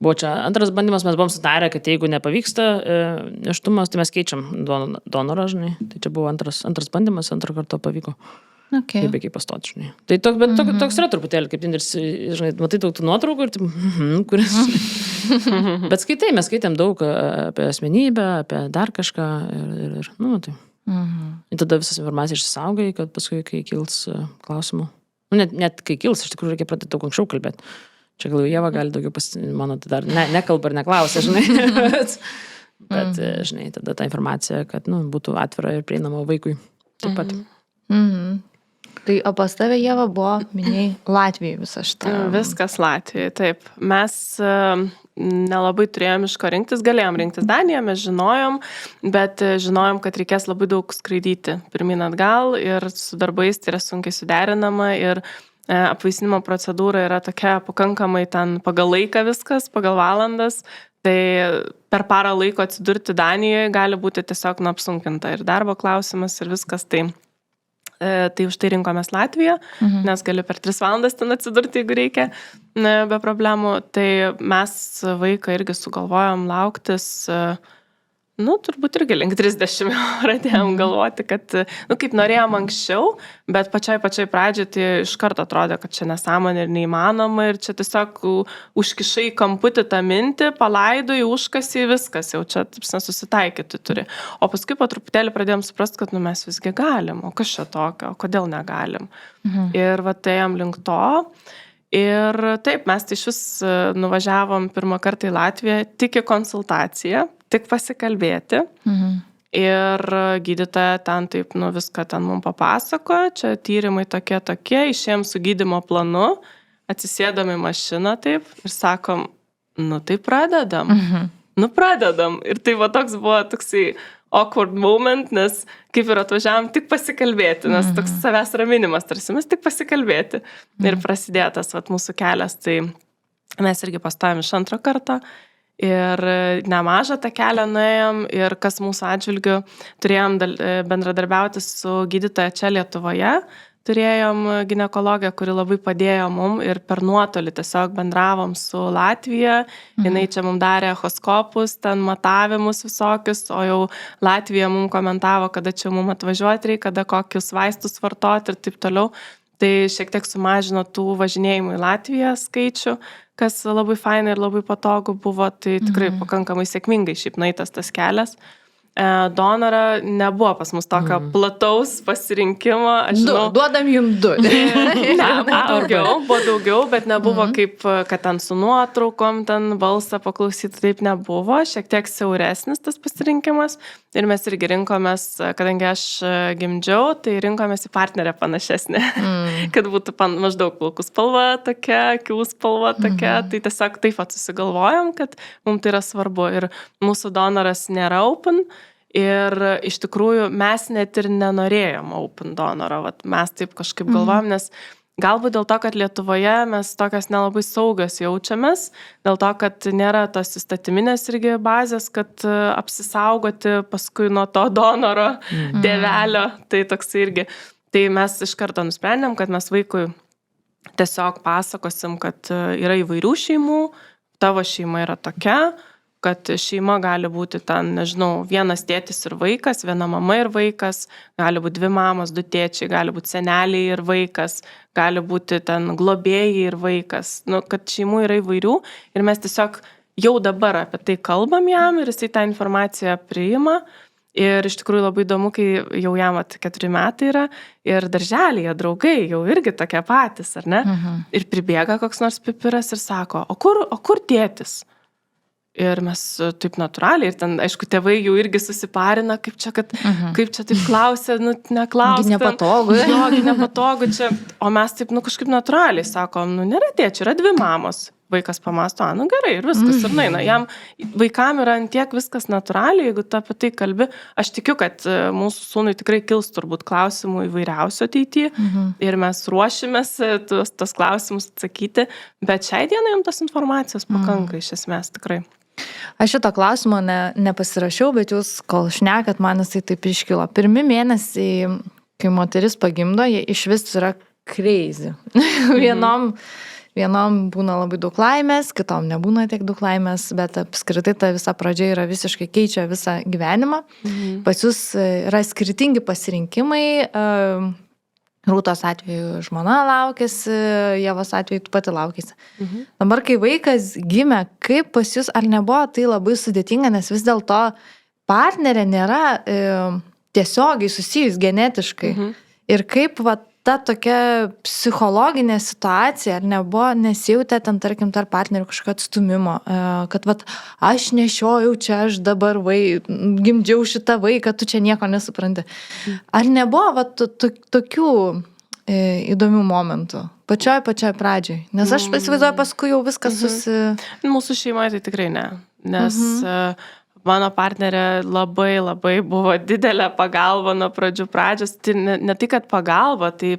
Buvo čia antras bandymas, mes buvom sutarę, kad jeigu nepavyksta nėštumas, tai mes keičiam donorą, žinai. Tai čia buvo antras bandymas, antrą kartą pavyko. Okay. Kaip reikia pastoti, žinai. Tai toks yra truputėlį, kaip Tinderis, žinai, matai daug tų nuotraukų ir kuris... Bet mes skaitėm daug apie asmenybę, apie dar kažką ir tai. Ir tada visas informacija išsisaugai, kad paskui, kai kils klausimų. Net kai kils, iš tikrųjų reikia pradėti daug anksčiau kalbėti. Čia gal Ieva gali daugiau mano, tai dar nekalba ir neklausia, žinai. Bet, žinai, tada ta informacija, kad, būtų atvira ir prieinama vaikui taip pat. Tai o pas tave, Ieva, buvo, minėjai, Latvijai visą šitą. Viskas Latvijai, taip. Mes nelabai turėjom iš ko rinktis, galėjom rinktis Daniją, mes žinojom, bet žinojom, kad reikės labai daug skraidyti pirmin atgal ir su darbais tai yra sunkiai suderinama ir apvaisinimo procedūra yra tokia pakankamai ten pagal laiką viskas, pagal valandas. Tai per parą laiko atsidurti Danijoje gali būti tiesiog apsunkinta ir darbo klausimas ir viskas. Tai už tai rinkomės Latviją, nes gali per 3 valandas ten atsidurti, jeigu reikia, be problemų. Tai mes vaiką irgi sugalvojom lauktis, turbūt irgi link 30 pradėjom galvoti, kad, kaip norėjom anksčiau, bet pačiai pradžiai tai iš karto atrodė, kad čia nesąmonė ir neįmanoma ir čia tiesiog užkišai kamputį tą mintį, palaidai, užkasi viskas, jau čia susitaikyti turi. O paskui po truputėlį pradėjom suprasti, kad mes visgi galim, o kas čia tokio, kodėl negalim. Ir ėjom link to. Ir taip, mes tai iš vis nuvažiavom pirmą kartą į Latviją tik į konsultaciją, tik pasikalbėti. Ir gydytoja ten taip, viską ten mums papasako, čia tyrimai tokie, išėjom su gydymo planu, atsisėdam į mašiną taip ir sakom, tai pradedam. Pradedam. Ir tai toks buvo toksai awkward moment, nes kaip ir atvažiavom tik pasikalbėti, nes toks savęs raminimas, tarsi mes tik pasikalbėti. Ir prasidėjo tas mūsų kelias, tai mes irgi pastojom iš antrą kartą ir nemažą tą kelią nuėjom ir kas mūsų atžvilgiu turėjom bendradarbiauti su gydytoja čia Lietuvoje. Turėjom ginekologę, kuri labai padėjo mum ir per nuotolį tiesiog bendravom su Latvija. Jinai čia mum darė echoskopus, ten matavimus visokius, o jau Latvija mum komentavo, kada čia mum atvažiuoti reikia, kada kokius vaistus vartoti ir taip toliau. Tai šiek tiek sumažino tų važinėjimų į Latviją skaičių, kas labai fainai ir labai patogu buvo, tai tikrai pakankamai sėkmingai šiaip nueitas tas kelias. Donorą nebuvo pas mus tokio plataus pasirinkimo. Duodam jums 2. Ne, buvo daugiau, bet nebuvo kaip, kad ten su nuotraukom, ten balsą paklausyti, taip nebuvo. Šiek tiek siauresnis tas pasirinkimas. Ir mes irgi rinkomės, kadangi aš gimdžiau, tai rinkomės į partnerę panašesnį. Kad būtų maždaug plaukų spalva tokia, akių spalva tokia. Tai tiesiog taip susigalvojom, kad mums tai yra svarbu. Ir mūsų donoras nėra open. Ir iš tikrųjų mes net ir nenorėjom open donoro. Vat mes taip kažkaip galvojom, nes galbūt dėl to, kad Lietuvoje mes tokios nelabai saugios jaučiamės, dėl to, kad nėra tos įstatyminės irgi bazės, kad apsisaugoti paskui nuo to donoro dėvelio. Tai toks irgi. Tai mes iš karto nusprendėm, kad mes vaikui tiesiog pasakosim, kad yra įvairių šeimų, tavo šeima yra tokia, kad šeima gali būti ten, nežinau, vienas tėtis ir vaikas, viena mama ir vaikas, gali būti 2 mamos, 2 tėčiai, gali būti seneliai ir vaikas, gali būti ten globėjai ir vaikas, kad šeimų yra įvairių ir mes tiesiog jau dabar apie tai kalbam jam ir jisai tą informaciją priima. Ir iš tikrųjų labai įdomu, kai jau jam 4 metai yra ir darželyje draugai jau irgi tokie patys, ar ne? Ir pribėga koks nors pipiras ir sako, o kur tėtis? Ir mes taip natūraliai, ir ten, aišku, tėvai jau irgi susiparina, kaip čia taip klausė, neklausė. Nepatogu. Nepatogu čia. O mes taip, kažkaip natūraliai sakom, nėra tėčių, yra 2 mamos. Vaikas pamasto, gerai, ir viskas, ir naina. Jam, vaikam yra antiek viskas natūraliai, jeigu tu apie tai kalbi. Aš tikiu, kad mūsų sūnui tikrai kils turbūt klausimų įvairiausio ateityje ir mes ruošimės tos klausimus atsakyti, bet šiai dienai jam tos informacijos pakanka iš esmės tikrai. Aš šito klausimo nepasirašiau, bet jūs, kol šnekat, man jisai taip iškilo. 1 mėnesiai, kai moteris pagimdo, jie iš vis yra crazy. Vienom būna labai daug laimės, kitom nebūna tiek daug laimės, bet apskritai ta visa pradžia yra visiškai keičia visą gyvenimą. Pas jūs yra skirtingi pasirinkimai. Rūtos atveju žmona laukėsi, Ievos atveju tu pati laukėsi. Dabar, kai vaikas gimė, kaip pas jūs, ar nebuvo tai labai sudėtinga, nes vis dėlto partnerė nėra tiesiogiai susijus genetiškai. Ir kaip ta tokia psichologinė situacija, ar nebuvo, nesijautė ten, tarkim, tarp partnerių kažkokio atstumimo, kad aš nešiojau čia, aš dabar gimdžiau šitą vaiką, tu čia nieko nesupranti. Ar nebuvo tokių įdomių momentų? Pačioj pradžioj. Nes aš įsivaizduoju, paskui jau viskas Mūsų šeimoje tai tikrai ne. Nes mano partnerė labai buvo didelė pagalba nuo pradžios. Tai ne tai, kad pagalba, tai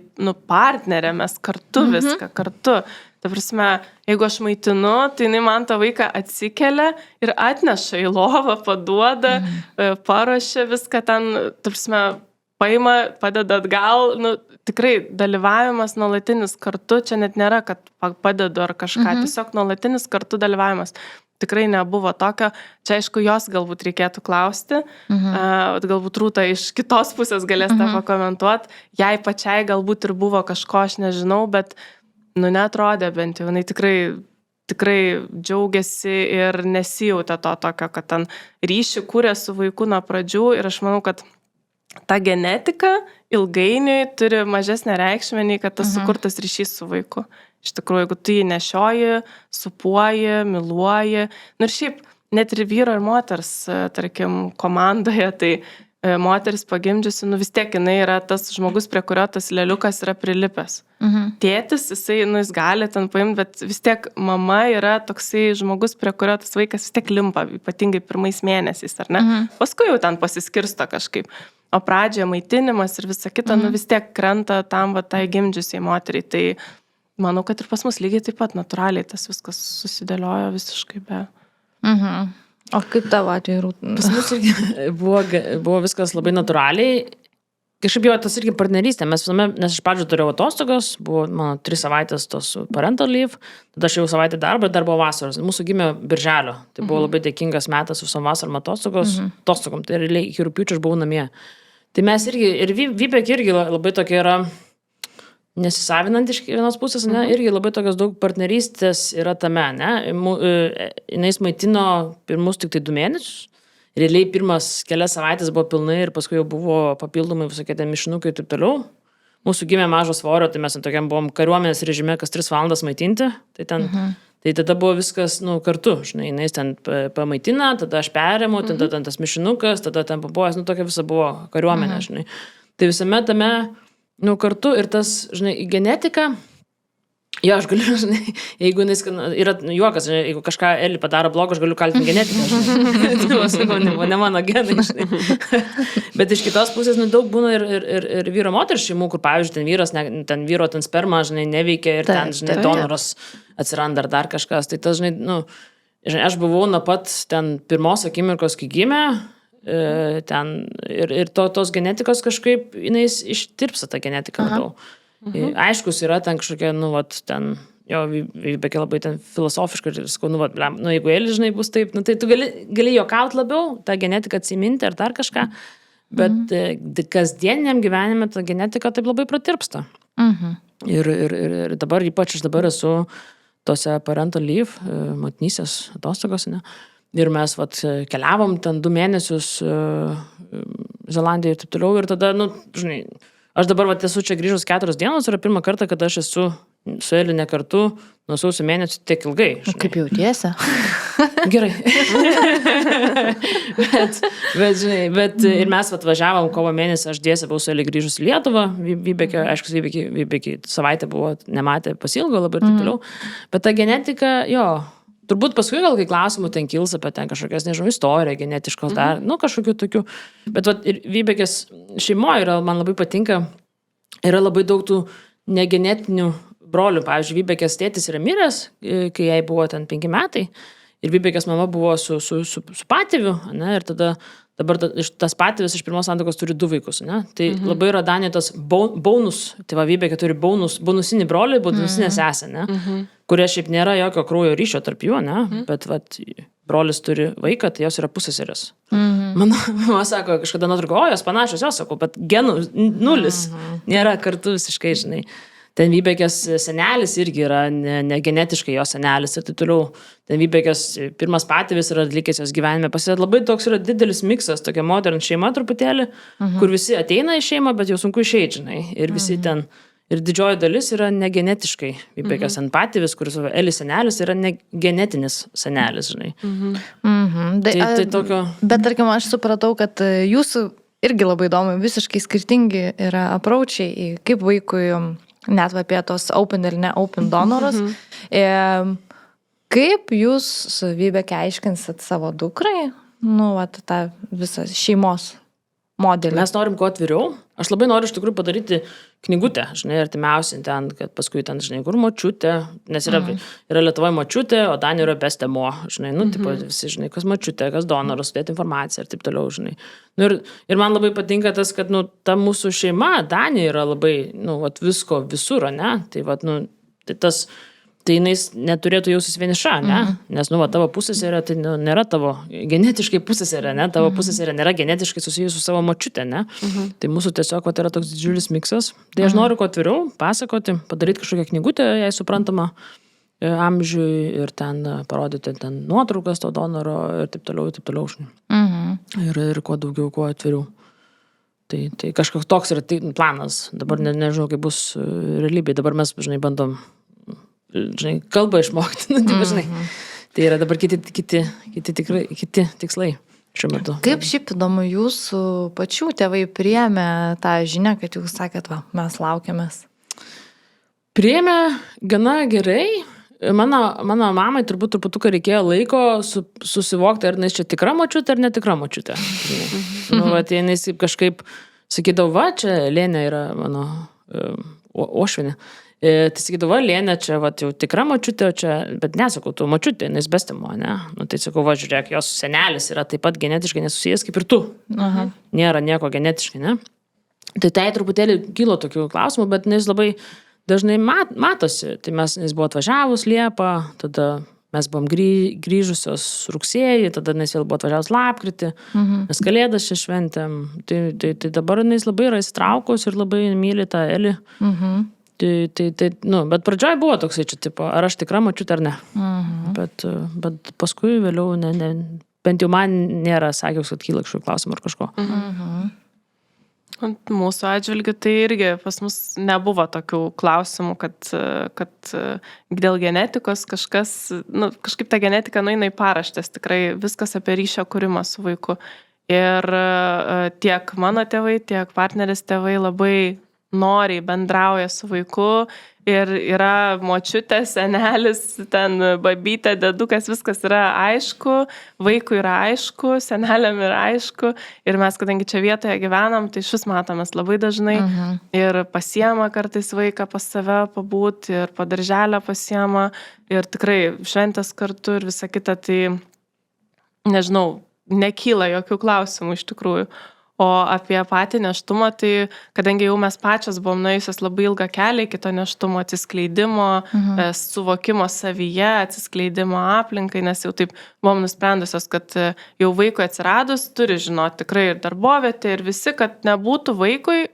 partnerė, mes kartu viską, kartu. Ta prasme, jeigu aš maitinu, tai jinai man tą vaiką atsikelia ir atneša į lovą, paduoda, paruošia viską ten, ta prasme, paima, padeda atgal. Tikrai dalyvavimas nuolatinis kartu, čia net nėra, kad padedu ar kažką, tiesiog nuolatinis kartu dalyvavimas. Tikrai nebuvo tokio. Čia, aišku, jos galbūt reikėtų klausti. Galbūt Rūta iš kitos pusės galės tą pakomentuoti. Jai pačiai galbūt ir buvo kažko, aš nežinau, bet neatrodė bent jau. Jinai tikrai džiaugiasi ir nesijautė to tokio, kad ten ryšį kūrė su vaiku nuo pradžių. Ir aš manau, kad ta genetika ilgainiui turi mažesnę reikšmę, nei kad tas sukurtas ryšys su vaiku. Iš tikrųjų, jeigu tu jį nešioji, supuoji, myluoji. Ir šiaip, net ir vyro ir moters, tarkim, komandoje, tai moteris pagimdžiusi, vis tiek jinai yra tas žmogus, prie kurio tas leliukas yra prilipęs. Tėtis, jis gali ten paimti, bet vis tiek mama yra toksai žmogus, prie kurio tas vaikas vis tiek limpa, ypatingai 1 mėnesiais, ar ne? Paskui jau ten pasiskirsto kažkaip. O pradžioje maitinimas ir visa kita, vis tiek krenta tam tai gimdžiusiai moteriai. Tai manau, kad ir pas mus lygiai taip pat natūraliai tas viskas susidėliojo visiškai be O kaip tavo atveju? Pas mus irgi buvo viskas labai natūraliai. Kažkaip jau tas irgi partnerystė, nes iš pradžių turėjau atostogos, buvo mano 3 savaitės tos parental leave, tada aš jau savaitę darbą ir dar buvo vasaros. Mūsų gimė birželio, tai buvo labai dėkingas metas visom vasarom atostogom, tai realiai iki rugpjūčio aš buvau namie. Tai mes irgi, ir Vybek irgi labai tokia yra nesisavinant iš vienos pusės, ne, irgi labai tokios daug partnerystės yra tame, ne, jinais maitino pirmus tik tai 2 mėnesius. Realiai pirmas kelias savaitės buvo pilnai ir paskui jau buvo papildomai visokie ten mišinukai ir taip toliau. Mūsų gimė mažo svorio, tai mes tokiam buvom kariuomenės režime, kas 3 valandas maitinti. Tai tada buvo viskas, kartu, žinai, jinais ten pamaitina, tada aš perėmiau, tada ten tas mišinukas, tada ten pabuojas, tokia visa buvo kariuomenė, žinai. Tai visame tame, kartu ir tas, žinai, genetika. Jo, aš galiu, žinai, jeigu yra juokas, žinai, jeigu kažką Eli padaro blogo, aš galiu kaltinti genetiką, žinai. Ne mano genai, žinai. Bet iš kitos pusės, daug būna ir vyro moters šeimų, kur, pavyzdžiui, ten vyro sperma, žinai, neveikia ir ten, žinai, donoras atsiranda ar dar kažkas. Tai tas, žinai, žinai, aš buvau nuo pat ten pirmos akimirkos, kai gimė, ten ir tos genetikos kažkaip, jinai ištirpsa tą genetiką labiau. Aiškus yra ten kažkokia, ten, jo, Vybekė labai ten filosofiškai ir sakau, jeigu Eli, žinai, bus taip, tai tu gali juokaut labiau, tą genetiką atsiminti ar dar kažką, bet kasdieniniam gyvenime ta genetika taip labai pratirpsta. Ir dabar, ypač aš dabar esu tose parental leave, motinystės atostogos, ne, ir mes, keliavom ten 2 mėnesius Zelandijoje ir taip toliau, ir tada, žinai, aš dabar esu čia grįžus 4 dienos, yra pirmą kartą, kad aš esu su Eline kartu nuo sausio mėnesio tiek ilgai. Kaip jautiesi? Gerai. bet ir mes važiavom kovo mėnesį, aš dėsė buvau su Eli grįžus į Lietuvą, Vybekė, aišku, Vybekė savaitę buvo, nematė, pasilgo labai ir taip toliau. Bet ta genetika, jo, turbūt paskui gal kai klausimų ten kils apie ten kažkokias, nežinau, istoriją, genetiškos dar, kažkokių tokių. Bet ir Vybekės šeimoje yra, man labai patinka, yra labai daug tų negenetinių brolių. Pavyzdžiui, Vybekės tėtis yra miręs, kai jai buvo ten 5 metai. Ir Vybekės mama buvo su patėviu, ne, ir tada dabar tas patėvis iš pirmos santuokos turi 2 vaikus, ne. Tai labai yra Danijoj tas bonus, tai Vybekė turi bonusinį brolį, bonusinę sesę, ne, kurie šiaip nėra jokio kraujo ryšio tarp jų, ne, bet brolis turi vaiką, tai jos yra pusseserės. Mano mama sako, kažkada nuotrauko, jos panašios, jos sako, bet genų 0, nėra kartu visiškai, žinai. Ten Vybekės senelis irgi yra ne genetiškai jo senelis ir taip toliau. Ten Vybekės pirmas patėvis yra atlikęs jos gyvenime. Labai toks yra didelis miksas, tokia modern šeima truputėlį, kur visi ateina į šeimą, bet jau sunku išeiti, žinai. Ir visi ten, ir didžioji dalis yra negenetiškai. Vybekės ant patėvis, kuris Eli senelis, yra negenetinis senelis, žinai. Tai tokio... Bet tarkim, aš supratau, kad jūsų irgi labai įdomu, visiškai skirtingi yra approachai, kaip vaikui... net apie tos open ir ne open donorus. Kaip jūs su Vybeke aiškinsit savo dukrai, tą visą šeimos modelį? Mes norim kuo atviriau. Aš labai noriu iš tikrųjų padaryti knygutę, žinai, artimiausiai ten, kad paskui ten, žinai, kur močiutė, nes yra Lietuvoje močiutė, o Danijoje yra bestemo, žinai, tipo visi, žinai, kas močiutė, kas donoras, sudėti informaciją ir taip toliau, žinai. Ir man labai patinka tas, kad, ta mūsų šeima Danijoje yra labai, visko visur, ne, tai tas, tai jinais neturėtų jausis vieniša, ne, nes, tavo pusseserė, tai nėra tavo genetiškai pusseserė, ne, tavo pusseserė nėra genetiškai susijusi su savo močiute, ne, tai mūsų tiesiog yra toks didžiulis miksas, tai aš noriu kuo atviriau pasakoti, padaryti kažkokią knygutę, jai suprantama amžiui ir ten parodyti ten nuotraukas to donoro ir taip toliau, ir kuo daugiau, kuo atviriau. Tai kažkoks toks yra planas, dabar nežinau, kaip bus realybė, dabar mes, žinai, bandom kalbą išmokti, žinai. Tai yra dabar kiti tikslai šiuo metu. Kaip šiaip įdomu, jūsų pačių tėvai priėmė tą žinią, kad jūs sakėt, mes laukiamės? Priėmė gana gerai. Mano mamai turbūt truputuką reikėjo laiko susivokti, ar jinai čia tikra močiutė ar netikra močiutė. Jinai kažkaip sakydavo, čia Lėnė yra mano ošvinė. Tai sakydavo, Lėnė, čia va, jau tikra močiutė, čia, bet nesakau, tu močiutė, jis bestimo, ne? Nu, tai sakau, va, žiūrėk, jos senelis yra taip pat genetiškai nesusijęs kaip ir tu. Nėra nieko genetiškai, ne? Tai truputėlį kilo tokių klausimų, bet jis labai dažnai matosi. Tai jis buvo atvažiavus Liepą, tada mes buvom grįžusios rugsėjį, tada jis vėl buvo atvažiavus lapkritį, mes Kalėdas čia šventėm. Tai dabar jis labai yra įsitraukus ir labai myli tą Elį. Bet pradžioj buvo toksai čia, tipo, ar aš tikra močiutė ar ne. Bet paskui vėliau, bent jau man nėra sakiaus, kad kyla kažkokių klausimų ar kažko. Mūsų atžvilgiu tai irgi pas mus nebuvo tokių klausimų, kad dėl genetikos kažkaip ta genetika nueina į paraštės, tikrai viskas apie ryšio kūrimą su vaiku. Ir tiek mano tėvai, tiek partneris tėvai labai noriai bendrauja su vaiku ir yra močiutė, senelis, ten babytė, dedukas, viskas yra aišku, vaikui yra aišku, seneliam yra aišku ir mes, kadangi čia vietoje gyvenam, tai šis matomės labai dažnai ir pasiema kartais vaiką pas save pabūti ir po darželę pasiema ir tikrai šventės kartu ir visa kita, tai nežinau, nekyla jokių klausimų iš tikrųjų. O apie patį neštumą, tai kadangi jau mes pačios buvom nuėjusios labai ilgą kelią iki to neštumo atsiskleidimo, suvokimo savyje, atsiskleidimo aplinkai, nes jau taip buvom nusprendusios, kad jau vaikui atsiradus turi žinoti tikrai ir darbovietė ir visi, kad nebūtų vaikui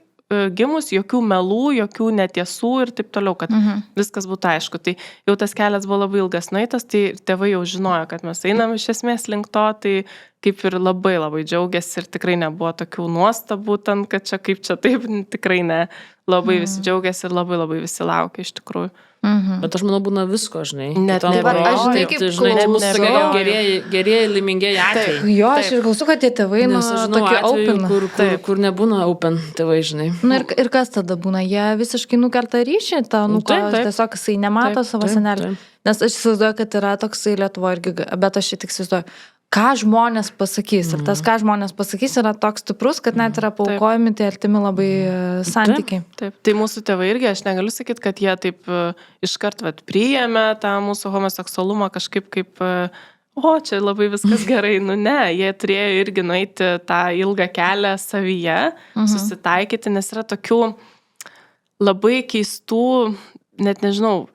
gimus jokių melų, jokių netiesų ir taip toliau, kad viskas būtų aišku. Tai jau tas kelias buvo labai ilgas nueitas, tai tėvai jau žinojo, kad mes einam iš esmės link to, tai kaip ir labai džiaugiasi ir tikrai nebuvo tokių nuostabų, kad čia kaip čia taip, tikrai ne. Labai visi džiaugiasi ir labai visi laukia iš tikrųjų. Bet aš manau, būna visko, žinai. Net ne. Aš žinai, kaip mūsų tokie gerieji, laimingieji atvejai. Jo, aš ir klausiu, kad tie tėvai, tokie open. Kur nebūna open tėvai, žinai. Ir kas tada būna? Jie visiškai nukerta ryšį, tiesiog jisai nemato savo senelį. Nes aš įsivaizduoju, kad yra toksai Lietuvoje irgi, bet aš tik įsivaizduoju, ką žmonės pasakys. Ir tas, ką žmonės pasakys, yra toks stiprus, kad net yra paaukojami tie artimi labai santykiai. Taip. Tai mūsų tėvai irgi, aš negaliu sakyti, kad jie taip iškart priėmė tą mūsų homoseksualumą kažkaip kaip, čia labai viskas gerai. Ne, jie turėjo irgi nueiti tą ilgą kelią savyje, susitaikyti, nes yra tokių labai keistų, net nežinau,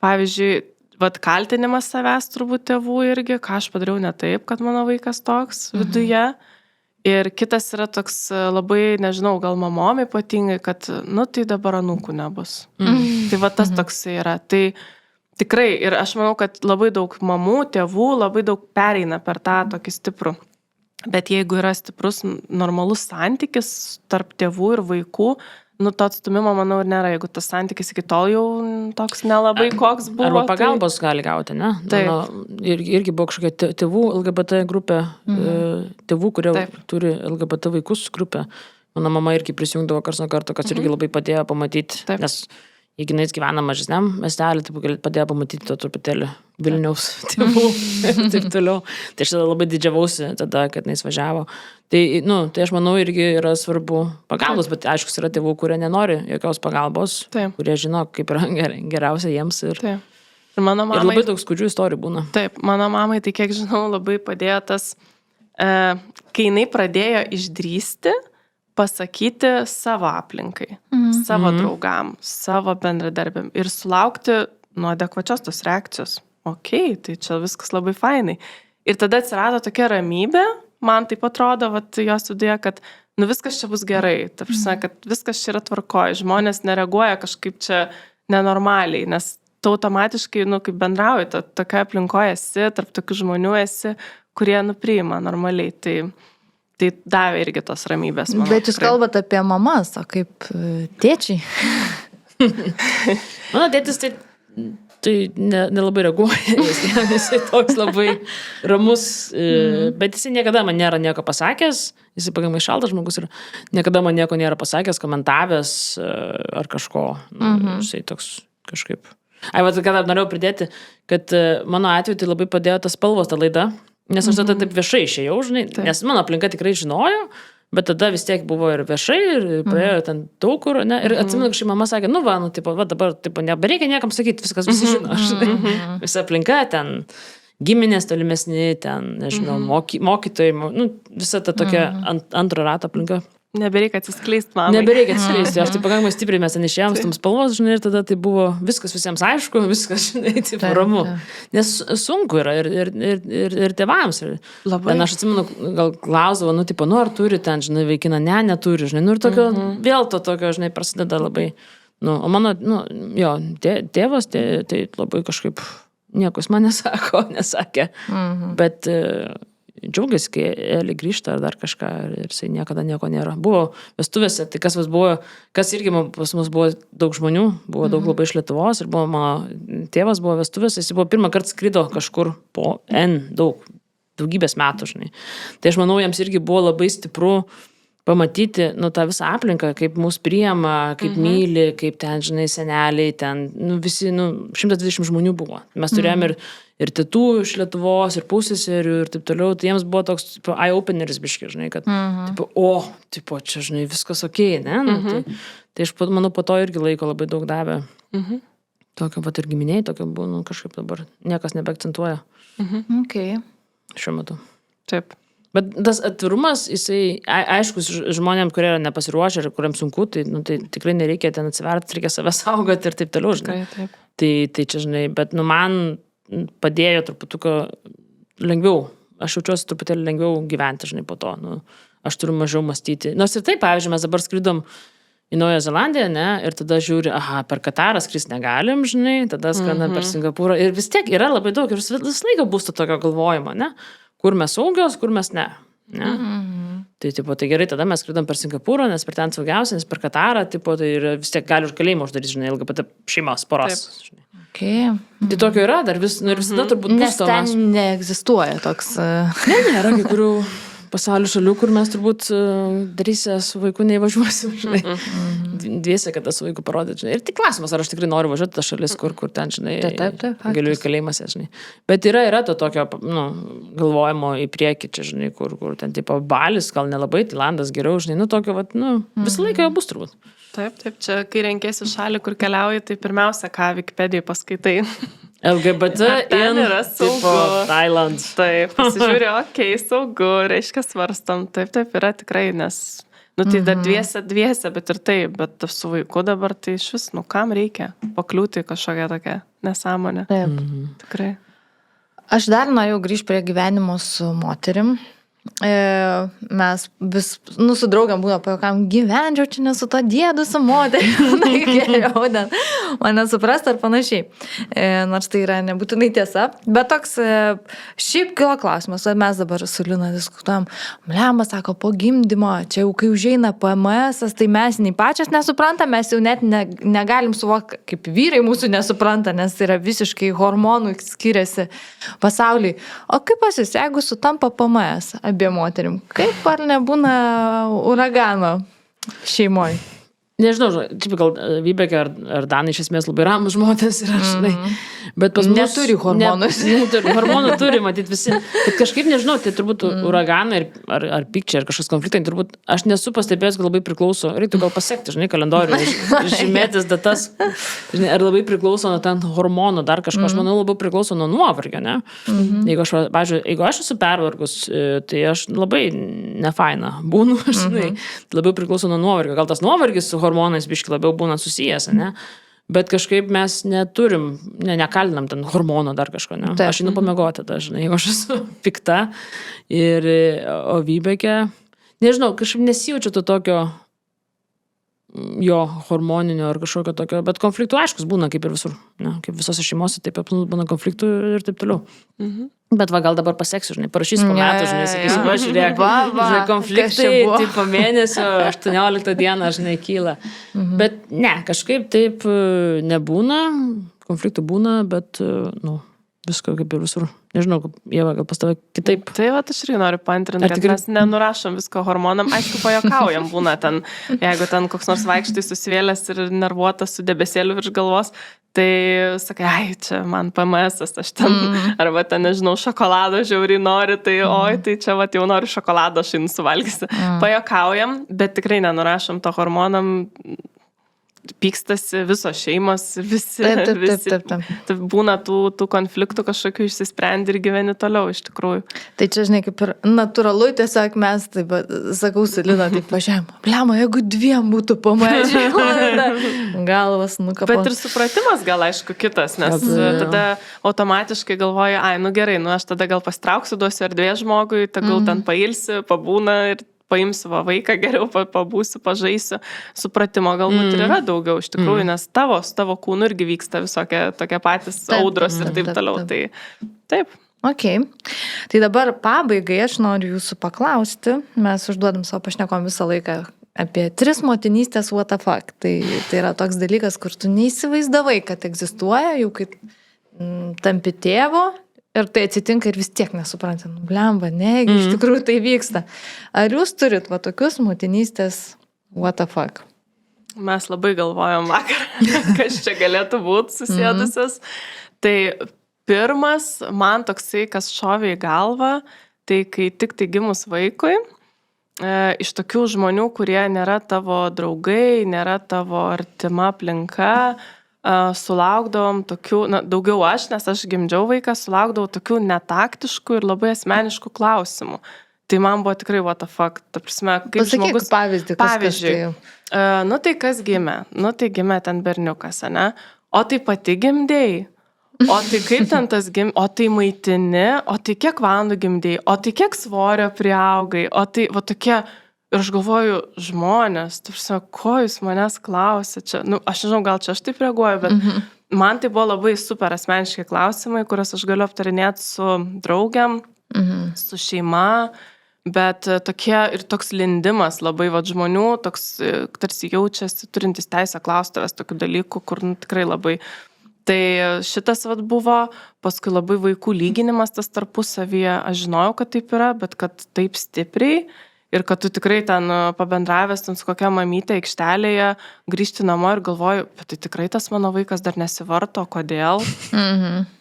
pavyzdžiui, kaltinimas savęs turbūt tėvų irgi, ką aš padariau ne taip, kad mano vaikas toks viduje. Ir kitas yra toks labai, nežinau, gal mamom ypatingai, kad, tai dabar anūkų nebus. Tai tas toks yra. Tai tikrai, ir aš manau, kad labai daug mamų, tėvų, labai daug pereina per tą tokį stiprų. Bet jeigu yra stiprus, normalus santykis tarp tėvų ir vaikų, to atstumimo, manau, ir nėra, jeigu tas santykis iki tol jau toks nelabai koks buvo. Arba pagalbos gali gauti, ne? Irgi buvo kažkokia tėvų LGBT grupė, tėvų, kurie turi LGBT vaikus grupę. Mano mama irgi prisijungdavo karts nuo karto, kas irgi labai padėjo pamatyti, nes jeigu jis gyvena mažesniam miestelį, tai padėjo pamatyti to truputėlį Vilniaus tėvų ir taip toliau. Tai aš tada labai didžiavausi tada, kad jis važiavo. Tai aš manau irgi yra svarbu pagalbos, bet aišku, yra tėvų, kurie nenori jokios pagalbos, kurie žino, kaip yra geriausia jiems. Ir mano mamai, ir labai daug skudžių istorijų būna. Taip, mano mamai, tai kiek žinau, labai padėjo tas, kai jinai pradėjo išdrįsti, pasakyti savo aplinkai, savo draugam, savo bendradarbėm ir sulaukti nuo adekvačios tos reakcijos. Tai čia viskas labai fainai. Ir tada atsirado tokia ramybė, man taip atrodo, jos viduje, kad viskas čia bus gerai, ta prasme, kad viskas čia yra tvarkoj, žmonės nereaguoja kažkaip čia nenormaliai, nes tu automatiškai, kaip bendrauji, tokia aplinkoje esi, tarp tokių žmonių esi, kurie priima normaliai. Tai davė irgi tos ramybės, manau. Bet jūs kalbate apie mamas, o kaip tėčiai? Mano tėtis tai nelabai reaguoja, jisai toks labai ramus, bet jisai niekada man nėra nieko pasakęs, jisai pagamai šaltas žmogus ir niekada man nieko nėra pasakęs, komentavęs ar kažko. Jisai toks kažkaip. Ką dar norėjau pridėti, kad mano atveju tai labai padėjo tas spalvos ta laida. Nes aš tada taip viešai išėjau, žinai, nes mano aplinka tikrai žinojo, Bet tada vis tiek buvo ir viešai, ir praėjo ten daug kur, ne? Ir atsimenu, kažkaip mama sakė, dabar, nebereikia niekam sakyti, viskas visi žino, visa aplinka ten, giminės tolimesni, ten, nežinau, mokytojai, visa ta tokia antro rato aplinka. Nebereikia atsiskleisti, mamai. Nebereikia atsiskleisti, aš tai pakankamai stipriai mes ten išėjom, tam spalvos, žinai, ir tada tai buvo viskas visiems aišku, viskas, žinai, taip ramu. Nes sunku yra ir tėvams. Labai. Ten aš atsimenu, gal klausdavo, ar turi ten, žinai, vaikiną, neturi, žinai, ir tokio, vėl to tokio, žinai, prasideda labai, o mano, tėvas, tai labai kažkaip nieko jis man nesakė, bet džiaugiasi, kai Eli grįžta ar dar kažką ir jisai niekada nieko nėra. Buvo vestuvėse, tai kas irgi pas mus buvo daug žmonių, buvo daug labai iš Lietuvos ir buvo mano tėvas buvo vestuvėse, jis buvo pirmą kartą skrido kažkur po daugybės metų, žinai. Tai aš manau, jiems irgi buvo labai stipru pamatyti, tą visą aplinką, kaip mus priima, kaip myli, kaip ten, žinai, seneliai, ten, visi, 120 žmonių buvo. Mes turėjome ir tėtų iš Lietuvos, ir pusėserių, ir taip toliau, tai jiems buvo toks, eye-openeris biški, žinai, kad, čia, žinai, viskas okei, ne? Tai aš manau, po to irgi laiko labai daug davė. Tokio pat ir giminiai, tokio buvo, kažkaip dabar niekas nebeakcentuoja. Šiuo metu. Taip. Bet tas atvirumas, jisai, aišku, žmonėms, kurie yra nepasiruošę ir kuriems sunku, tai tikrai nereikia ten atsiverti, reikia save saugoti ir taip toliau, žinai. Tai čia, žinai, bet man padėjo truputuką lengviau, aš jaučiuosi truputėlį lengviau gyventi, žinai, po to. Aš turiu mažiau mąstyti. Nors ir taip, pavyzdžiui, mes dabar skridom į Naują Zelandiją, ne, ir tada žiūri, per Katarą skristi negalim, žinai, tada skrendam per Singapūrą ir vis tiek yra labai daug ir vis laiką bus to tokio galvojimo, ne? Kur mes saugios, kur mes ne. Tai gerai, tada mes skridom per Singapūrą, nes per ten saugiausia, nes per Katarą, tai vis tiek gali už kalėjimą uždaryti, žinai, LGBT šeimos poros. Tai tokio yra, dar ir visada turbūt bus to. Nes ten neegzistuoja toks. Nėra kai kurių pasaulio šalių, kur mes turbūt darysę su vaiku neįvažiuosim, žinai. Dviese, kad su vaiku parodyti, žinai. Ir tik klausimas, ar aš tikrai noriu važiuoti tą šalis, kur ten, žinai, galiu į kalėjimas, žinai. Bet yra to tokio, galvojimo į priekį, čia, žinai, kur ten, tipo, Balis, gal nelabai, Tailandas geriau, žinai, tokio, visą laiką jau bus turbūt. Taip, čia, kai renkėsi šalį, kur keliauji, tai pirmiausia, ką Wikipedijai paskaitai. LGBT ten yra saugu. Thailand. Taip, pasižiūrė, saugu, reiškia svarstam. Taip, yra tikrai, nes, tai dar dviese, bet ir taip, bet su vaiku dabar tai iš vis, kam reikia pakliūti kažkokią tokią nesąmonę. Taip. Tikrai. Aš dar norėjau grįžti prie gyvenimo su moterim. Mes vis, su draugam būna pajuokam, gyvenčiau čia ne su to dėdu, su moteriu, geriau ten mane suprasti ar panašiai. Nors tai yra nebūtinai tiesa, bet toks šiaip kilo klausimas, mes dabar su Lina diskutuojam, Lemba sako, po gimdymo, čia jau kai užeina PMS, tai mes nei pačias nesuprantam, mes jau net negalim suvokti, kaip vyrai mūsų nesupranta, nes tai yra visiškai hormonų skiriasi pasauliai. O kaip pasis, jeigu sutampa PMS, abiem moterim. Kaip ar nebūna uragano šeimoje? Nežinau, čia gal Vybekė ar Danai iš esmės labai ramus žmonės yra, žinai. Bet pas mus... Neturi hormonus. Hormonų turi, matyti visi. Bet kažkaip nežinau, tai turbūt uraganai ar pykčiai, ar kažkas konfliktai, turbūt aš nesu pastebėjęs, kad labai priklauso, reiktų gal pasiekti, žinai, kalendorių, žymėtis datas, žinai, ar labai priklauso nuo ten hormonų, dar kažko, aš manau, labai priklauso nuo nuovargio, ne? Jeigu aš esu pervargus, tai aš labai nefaina būnu, žinai, labiau priklauso nuo nuovargio. Gal tas nuovargis su hormonais biški labiau būna susijęs, ne? Bet kažkaip mes neturim, nekalinam ten hormonų dar kažko, ne? Taip. Aš einu pamiegoti tada, žinai, jeigu aš esu pikta. O Vybekė, nežinau, kažkaip nesijaučiu to tokio jo hormoninio ar kažkokio tokio, bet konfliktų aiškus būna kaip ir visur, ne? Kaip visose šeimose, taip būna konfliktų ir taip toliau. Bet gal dabar paseksiu, žinai, parašysiu po metų, žinai, sakysiu, žiūrėk, žinai, konfliktai, tai po mėnesio, 18 dieną, žinai, kyla. Bet ne, kažkaip taip nebūna, konfliktų būna, bet, viską kaip ir visur. Nežinau, Ieva, gal pas tave kitaip. Tai aš irgi noriu paantrinti, kad mes nenurašom visko hormonam. Aišku, pajuokaujam būna ten, jeigu ten koks nors vaikštai susivėlęs ir nervuotas su debesėliu virš galvos, Tai sakai, ai, čia man PMS-as, aš ten, arba ten, nežinau, šokolado žiauriai nori, tai oi, tai čia vat, jau noriu šokolado, aš jį suvalgysiu. Pajokaujam, bet tikrai nenurašom to hormonam, pykstasi visos šeimos, visi. Taip. Būna tų konfliktų kažkokių išsisprendi ir gyveni toliau iš tikrųjų. Tai čia, žinai, kaip ir natūralu, tiesiog mes, taip, sakau, su Lina, taip važiavim, blema, jeigu dviem būtų pamažiai, galvas nukapos. Bet ir supratimas gal aišku kitas, nes tada automatiškai galvoja, ai, nu gerai, nu aš tada gal pasitrauksiu, duosiu erdvės žmogui, gal ten pailsi, pabūna ir paimsiu vaiką, geriau pabūsiu, pažaisiu. Supratimo galbūt ir yra daugiau iš tikrųjų, nes tavo kūnų irgi vyksta visokie tokie patys audros ir taip toliau. Tai taip. Ok. Tai dabar pabaigai aš noriu jūsų paklausti. Mes užduodam savo pašnekom visą laiką apie 3 motinystės what the fuck. Tai yra toks dalykas, kur tu neįsivaizdavai, kad egzistuoja, jau kaip tampi tėvo. Ir tai atsitinka ir vis tiek nesupranti, blemba, negi, iš tikrųjų tai vyksta. Ar jūs turit va tokius motinystės what the fuck? Mes labai galvojom vakar, kas čia galėtų būti susėdusios. Tai pirmas, man toksai, kas šovė į galvą, tai kai tik tai gimus vaikui, iš tokių žmonių, kurie nėra tavo draugai, nėra tavo artima aplinka, sulaukdavom tokių, daugiau aš, nes aš gimdžiau vaiką, sulaukdavau tokių netaktiškų ir labai asmeniškų klausimų. Tai man buvo tikrai what the fuck. Ta prasme, kaip pasakyk žmogus... Pavyzdžiui. Nu tai kas gimė? Nu tai gimė ten berniukas, ne? O tai pati gimdėjai? O tai kaip ten tas gimdė? O tai maitini? O tai kiek valandų gimdėjai? O tai kiek svorio priaugai? O tai va tokie... Ir aš galvoju, žmonės, ko jūs manęs klausė čia? Nu, aš nežinau, gal čia aš taip reaguoju, bet man tai buvo labai super asmeniški klausimai, kurias aš galiu aptarinėti su draugiam, su šeima, bet tokie ir toks lindimas labai žmonių, toks tarsi jaučiasi, turintis teisę klausti tavęs tokių dalykų, kur tikrai labai... Tai šitas buvo, paskui labai vaikų lyginimas tas tarpusavyje, aš žinojau, kad taip yra, bet kad taip stipriai, ir kad tu tikrai ten pabendravęs ten su kokia mamytė aikštelėje, grįžti namo ir galvoju, bet tai tikrai tas mano vaikas dar nesivarto, kodėl?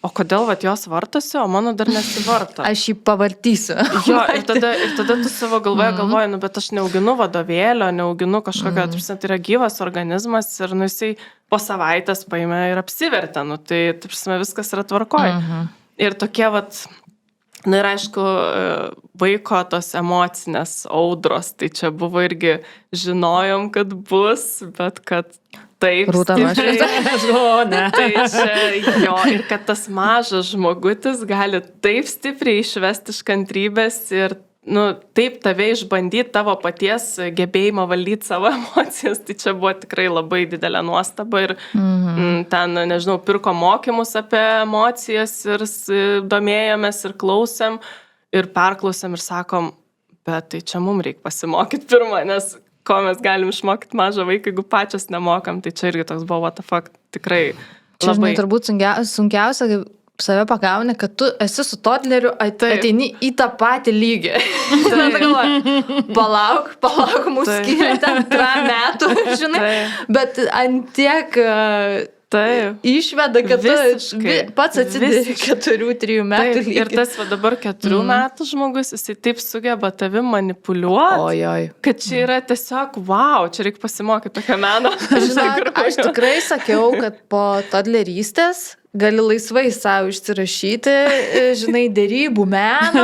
O kodėl jos vartosi, o mano dar nesivarto? Aš jį pavartysiu. Jo, ir tada tu savo galvoji, nu, bet aš neauginu vadovėlio, neauginu kažkokio, tai yra gyvas organizmas ir jisai po savaitės paėmė ir apsivertė, nu, tai viskas yra tvarkoj. Ir tokie na ir aišku, vaiko tos emocinės audros, tai čia buvo irgi žinojom, kad bus, bet kad taip. Rūta, tai čia jo, ir kad tas mažas žmogutis gali taip stipriai išvesti iš kantrybės ir taip tave išbandyti tavo paties gebėjimą valdyti savo emocijas, tai čia buvo tikrai labai didelė nuostaba ir ten, nežinau, pirko mokymus apie emocijas ir domėjomės ir klausėm ir perklausėm ir sakom, bet tai čia mums reikia pasimokyti pirmą, nes ko mes galim išmokyti mažą vaiką, jeigu pačios nemokam, tai čia irgi toks buvo what the fuck, tikrai čia, labai. Žinai, turbūt sunkiausia, save pagauni, kad tu esi su toddleriu, ateini į tą patį lygį. Tada galvoji, palauk, mūsų skiria ten 3 metų, žinai, bet antiek išveda, kad tu pats atsidėri 4-3 metų lygį. Ir tas dabar 4 metų žmogus, jisai taip sugeba tavim manipuliuoti, kad čia yra tiesiog, wow, čia reikia pasimokyti tokio meno. Aš tikrai sakiau, kad po toddlerystės gali laisvai savo išsirašyti, žinai, dėrybų meną,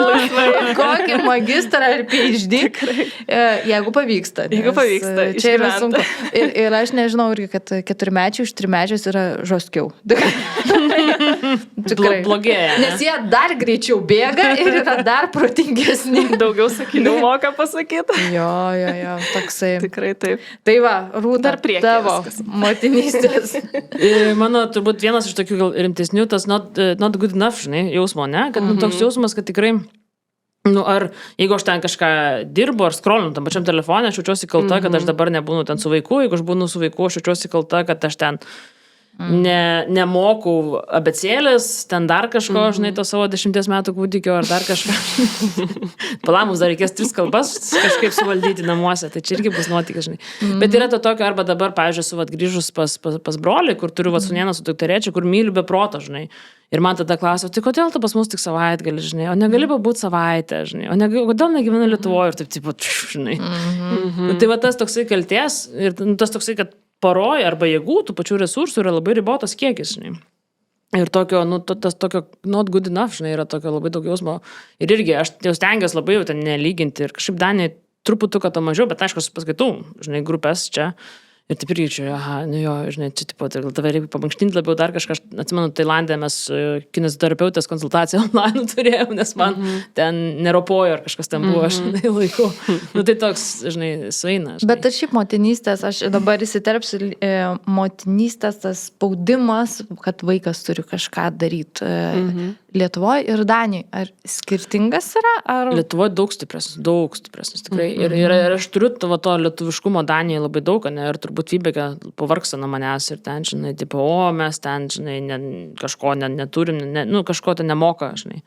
kokį magistrą ar PhD, jeigu pavyksta. Čia yra sunku. Ir aš nežinau, kad 4-mečiai už 3-mečius yra žoskiau. Tikrai. Blogėja. Nes jie dar greičiau bėga ir yra dar protingesni. Daugiau sakinių moka pasakyti. Jo, toksai. Tikrai taip. Tai va, Rūta, tavo motinystės. Mano turbūt vienas iš tokių gal rimtesnių, tas not good enough, žinai, jausmo, ne? Kad toks jausmas, kad tikrai, ar jeigu aš ten kažką dirbu ar scrollinu tam pačiam telefone, aš jaučiuosi kalta, kad aš dabar nebūnu ten su vaiku, jeigu aš būnu su vaiku, aš jaučiuosi kalta, kad aš ten nemokau abecėlės, ten dar kažko, žinai, to savo 10 metų kūdikio ar dar kažką. Palamus dar reikės 3 kalbas kažkaip suvaldyti namuose, tai čia irgi bus nuotykis, žinai. Bet yra to tokio, arba dabar, pavyzdžiui, esu grįžus pas brolį, kur turiu sūnėną su dukterėčiu, kur myliu be proto, žinai. Ir man tada klausia, tai kodėl tu pas mus tik savaitgalį, žinai, o negali pabūti savaitę, žinai, kodėl negyvenu Lietuvoje ir taip, žinai. Tai va tas toksai kaltės ir tas toksai, kad poroj arba jėgų, tų pačių resursų yra labai ribotas kiekis, žinai. Ir tokio, tas tokio not good enough, žinai, yra tokio labai daug jausmo. Ir irgi aš jau stengiuosi labai jau ten nelyginti ir kažkaip Danijai truputuką to mažiau, bet aišku, aš paskaitau, žinai, grupės čia. Ir taip irgi čia, žinai, čia tipo, tai gal tave reikia pamankštinti labiau dar kažką. Aš atsimenu, Tailandė mes kineziterapeutės konsultaciją online turėjom, nes man ten neropojo ar kažkas ten buvo, žinai, laiku. Tai toks, žinai, sueina. Bet ir šiaip motinystės, aš dabar įsiterpsiu, motinystės tas spaudimas, kad vaikas turi kažką daryti Lietuvoje ir Danijoje. Ar skirtingas yra? Ar... Lietuvoje daug stipresnis, tikrai. Ir aš turiu to lietuviškumo Danijoje labai daug, ne, ir turbūt Vybekė pavargsta nuo manęs ir ten, žinai, tipo, mes ten, žinai, kažko neturim, kažko ten nemoka, žinai.